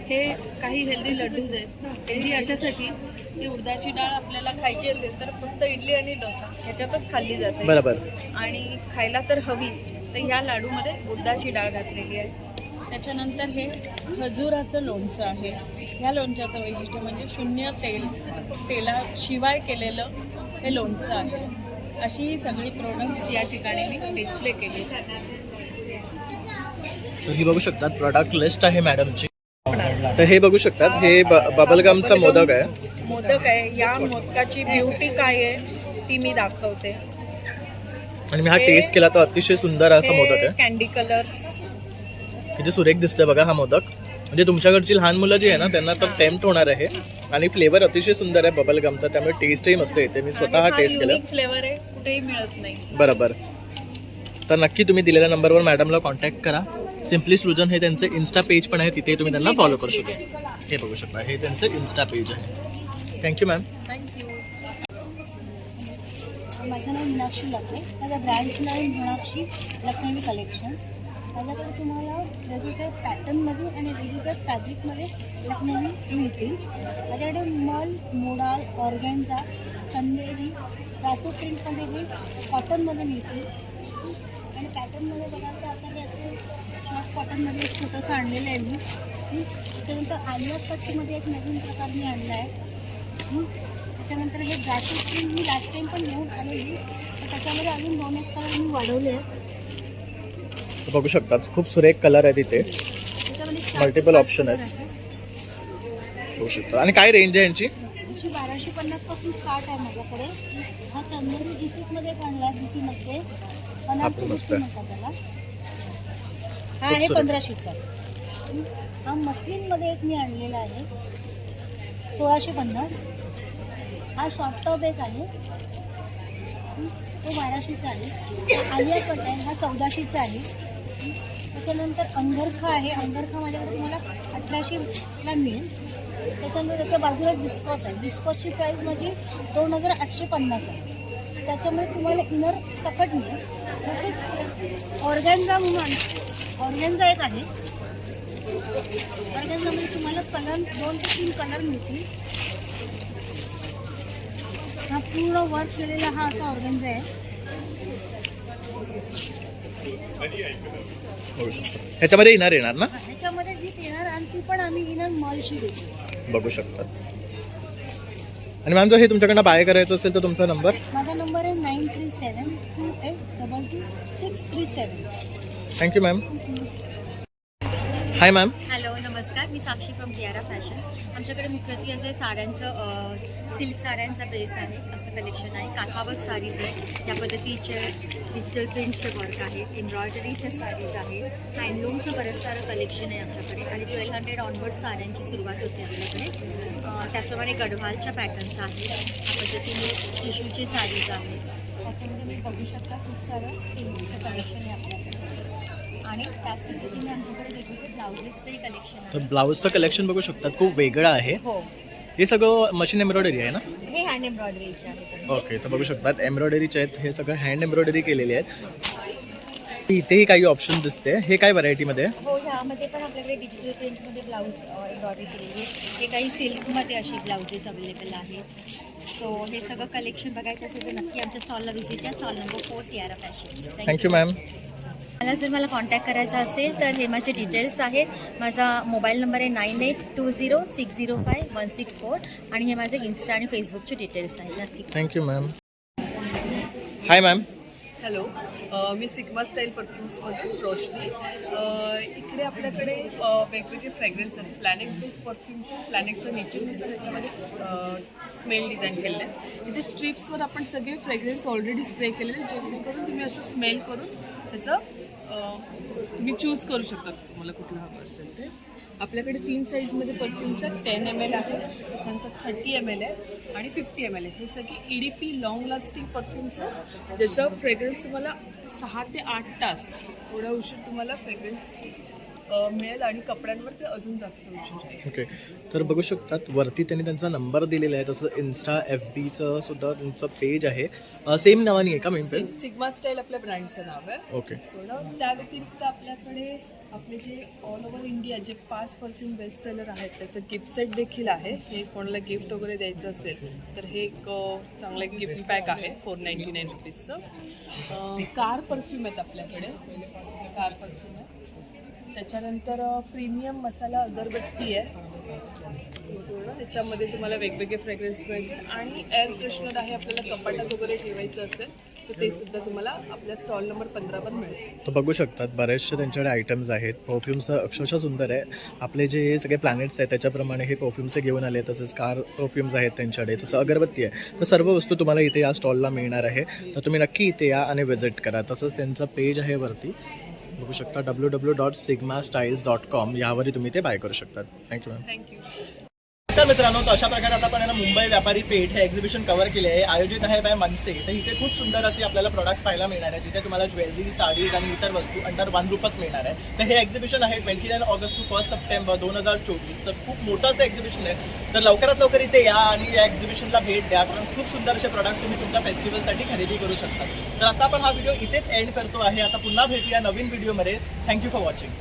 हे काही हेल्दी लड्डूज आहेत. हेल्दी अशासाठी की उडदाची डाळ आपल्याला खायची असेल तर फक्त इडली आणि डोसा ह्याच्यातच खाल्ली जाते. बरोबर. आणि खायला तर हवी तर ह्या लाडूमध्ये उडदाची डाळ घातलेली आहे. त्याच्यानंतर हे खजुराचं लोणचं आहे. ह्या लोणच्याचं वैशिष्ट्य म्हणजे 0 तेलाशिवाय केलेलं हे लोणचं आहे. अशी ही सगळी प्रोडक्ट्स या ठिकाणी मी डिस्प्ले केली. तर ही बघू शकतात प्रॉडक्ट लिस्ट आहे मॅडमची. तर हे बघू शकतात हे बबलगमचा मोदक आहे. या मोदकाची ब्युटी काय आहे ती मी दाखवते. आणि मी हा टेस्ट केला तर अतिशय सुंदर असा मोदक आहे. कॅन्डी कलर्स किती सुरेख दिसतोय बघा हा मोदक. म्हणजे तुमच्याकडची लहान मुलं जी आहे ना त्यांना तर टेम्प्ट होणार आहे. आणि फ्लेवर अतिशय सुंदर आहे बबलगमचा, त्यामुळे टेस्टही मस्त येते. मी स्वतः टेस्ट केला. फ्लेवर आहे. कुठेही मिळत नाही. बरोबर. तर नक्की तुम्ही दिलेल्या नंबरवर मॅडमला कॉन्टॅक्ट करा. सिम्पली सृजन हे त्यांचं इन्स्टा पेज पण आहे, तिथे तुम्ही त्यांना फॉलो करू शकता. हे बघू शकता, हे त्यांचं इन्स्टा पेज आहे. Thank you ma'am. थँक्यू. माझं नाव मीनाक्षी लखरे. माझ्या ब्रँडचं नाव आहे मीनाक्षी लखनवी कलेक्शन्स. माझ्याकडे तुम्हाला वेगवेगळ्या पॅटर्नमध्ये आणि वेगवेगळ्या फॅब्रिकमध्ये लखनवी मिळतील. माझ्याकडे मल, मोडाल, ऑर्गॅन्झा, चंदेरी, रासो प्रिंटमध्ये हे कॉटनमध्ये मिळतील. आणि पॅटर्नमध्ये बघाल तर आता हे असं शॉर्ट कॉटनमध्ये एक छोटंसं आणलेलं आहे मी. त्यानंतर आलिया कटमध्ये एक नवीन प्रकार मी आणला आहे. त्याच्यानंतर हे ब्रासो प्रिंट मी लास्ट टाईम पण घेऊन आलेली, तर त्याच्यामध्ये अजून 2-1 कलर मी वाढवले आहेत. बघू शकता, खूप सुरेख कलर आहे तिथे, मल्टिपल ऑप्शन आहेत. बघू शकता. आणि काय रेंज आहे यांची? 1250 पासून स्टार्ट आहे माझ्याकडे. हा चंदेरी डिसीमध्ये आणला, डिसीमध्ये मस्त आहे. त्याला हा आहे 1500चा. हा मस्लिनमध्ये एक मी आणलेला आहे 1650. हा शॉर्ट टॉप एक आहे, तो 1200चा आहे. आलिया कट आहे, हा 1400चा आहे. त्याच्यानंतर अंगरखा आहे. अंगरखा माझ्याकडे तुम्हाला 1800ला मिळेल. त्याच्यानंतर त्याच्या बाजूला डिस्कॉस आहे. डिस्कॉसची प्राईस माझी 2850 आहे. त्याच्यामध्ये तुम्हाला इनर सकट मिळेल. तसेच ऑर्गॅन्झा म्हणून ऑर्गॅन्झा एक आहे. ऑर्गॅन्झामध्ये तुम्हाला कलर 2 ते 3 कलर मिळतील. हा पूर्ण वर्क केलेला हा असा ऑर्गॅन्झा आहे. ह्याच्यामध्ये इनर येणार ना? ह्याच्यामध्ये जी येणार आणि ती पण आम्ही इनर मॉलशी देतो. बघू शकता. आणि मॅम जर हे तुमच्याकडनं बाय करायचं असेल तर तुमचा नंबर? माझा नंबर आहे 9372822637. Thank you ma'am. Hi ma'am. Hello नमस्कार, मी साक्षी फ्रॉम टियारा फॅशन्स. आमच्याकडे मुख्यत्वे असे साड्यांचं सिल्क साड्यांचा बेस आहे, असं कलेक्शन आहे. काठावर्क साडीज आहे, या पद्धतीचे डिजिटल प्रिंटचे वर्क आहे, एम्ब्रॉयडरीच्या साडीज आहेत, हँडलूमचं बरंच सारं कलेक्शन आहे आमच्याकडे. आणि 1200 ऑनवर्ड साड्यांची सुरुवात होते आपल्याकडे. त्याचप्रमाणे गडवालच्या पॅटर्न्स आहेत, या पद्धतीने टिश्यूची साडीज आहेत. त्याच्यामध्ये मी बघू शकता खूप सारं सिल्कचं कलेक्शन आहे आपल्याकडे. आणि त्याच पद्धतीने आमच्याकडे वेगवेगळे ब्लाउजेसचंही कलेक्शन आहे. तर ब्लाऊजचं कलेक्शन बघू शकतात, खूप वेगळं आहे. हो, हे सगळं मशीन एम्ब्रॉयडरी आहे ना? हे हँड एम्ब्रॉयडरीचे आहे. ओके, तर बघू शकतात एम्ब्रॉयडरीचे आहेत. हे सगळं हँड एम्ब्रॉयडरी केलेली आहेत. इथेही काही ऑप्शन दिसते. हे काय व्हरायटीमध्ये? हो, ह्यामध्ये पण आपल्याकडे डिजिटल प्रिंटमध्ये ब्लाऊज एम्ब्रॉयडरी केलेली आहे. हे काही सिल्कमध्ये अशी ब्लाउजेस अवेलेबल आहेत. सो हे सगळं कलेक्शन बघायचं असेल तर नक्की आमच्या स्टॉलला व्हिजिट द्या. Stall number 4 Tiara fashions. Thank you ma'am. मला कॉन्टॅक्ट करायचा असेल तर हे माझे डिटेल्स आहेत. माझा मोबाईल नंबर आहे 9820605164 आणि हे माझे इन्स्टा आणि फेसबुकचे डिटेल्स आहेत. नक्की. Thank you ma'am. Hi ma'am. Hello, मी सिग्मा स्टाईल परफ्युम्सपासून रोशनी. इकडे आपल्याकडे वेगवेगळे फ्रेग्रन्स आहेत. प्लॅनेट बेस परफ्युम्स, प्लॅनेटच्या नेचरनुसार याच्यामध्ये स्मेल डिझाईन केलेलं आहे. इथे स्ट्रिप्सवर आपण सगळे फ्रेग्रन्स ऑलरेडी स्प्रे केलेले आहेत, जेणेकरून तुम्ही असं स्मेल करून त्याचं तुम्ही चूज करू शकता तुम्हाला कुठलं हवं असेल ते. आपल्याकडे 3 साईजमध्ये परफ्युम्स आहेत. 10 ml आहे, त्याच्यानंतर 30 ml आहे आणि 50 ml आहे. हे सगळे EDP लॉंग लास्टिंग परफ्युम्स आहेत, ज्याचं फ्रेग्रन्स तुम्हाला 6 ते 8 तास थोडा उशीर तुम्हाला फ्रेग्रन्स मिळेल आणि कपड्यांवर ते अजून जास्त उशीर. ओके, तर बघू शकतात वरती त्यांनी त्यांचा नंबर दिलेला आहे. तसं इन्स्टा FBचं सुद्धा त्यांचं पेज आहे. सेम नावाने आहे का मेन पेज? सिग्मा स्टाईल आपल्या ब्रँडचं नाव आहे. ओके. त्या व्यतिरिक्त आपल्याकडे आपले जे ऑल ओव्हर इंडिया जे 5 परफ्यूम बेस्ट सेलर आहेत त्याचं गिफ्ट सेट देखील आहे. हे कोणाला गिफ्ट वगैरे द्यायचं असेल तर हे एक चांगलं एक गिफ्ट पॅक आहे 499 रुपीजचं. कार परफ्यूम आहेत आपल्याकडे, कार परफ्यूम आहे. त्याच्यानंतर प्रीमियम मसाला अगरबत्ती आहे, त्याच्यामध्ये तुम्हाला वेगवेगळे फ्रेग्रन्स मिळतील. आणि एअर फ्रेशनर आहे, आपल्याला कपाटात वगैरे ठेवायचं असेल तर ते सुद्धा तुम्हाला आपल्या स्टॉल नंबर 15 मिळेल. तर बघू शकतात बरेचसे त्यांच्याकडे आयटम्स आहेत. परफ्युम्स अक्षरशः सुंदर आहे. आपले जे सगळे प्लॅनेट्स आहेत त्याच्याप्रमाणे हे परफ्युम्स घेऊन आले. तसंच कार परफ्युम्स आहेत त्यांच्याकडे, तसं अगरबत्ती आहे. तर सर्व वस्तू तुम्हाला इथे या स्टॉलला मिळणार आहे. तर तुम्ही नक्की इथे या आणि व्हिजिट करा. तसंच त्यांचं पेज आहे वरती, बघू शकता www.sigmastyles.com. यावरही तुम्ही ते बाय करू शकता. Thank you ma'am. थँक्यू. नमस्कार मित्रांनो, तर अशा प्रकारे आता आपण आहे ना मुंबई व्यापारी पेठ हे एक्झिबिशन कव्हर केले आहे. आयोजित आहे बाय मनसे. तर इथे खूप सुंदर अशी आपल्याला प्रोडक्ट्स पाहायला मिळणार आहे, जिथे तुम्हाला ज्वेलरी, साडीज आणि इतर वस्तू अंडर वन रूपच मिळणार आहे. तर हे एक्झिबिशन आहे 29 ऑगस्ट टू 1 सप्टेंबर 2024. तर खूप मोठं असं एक्झिबिशन आहे. तर लवकरात लवकर इथे या आणि या एक्झिबिशनला भेट द्या, कारण खूप सुंदर असे प्रोडक्ट तुम्ही तुमच्या फेस्टिवलसाठी खरेदी करू शकता. तर आता आपण हा व्हिडिओ इथेच एंड करतो आहे. आता पुन्हा भेटूया नवीन व्हिडिओमध्ये. Thank you for watching.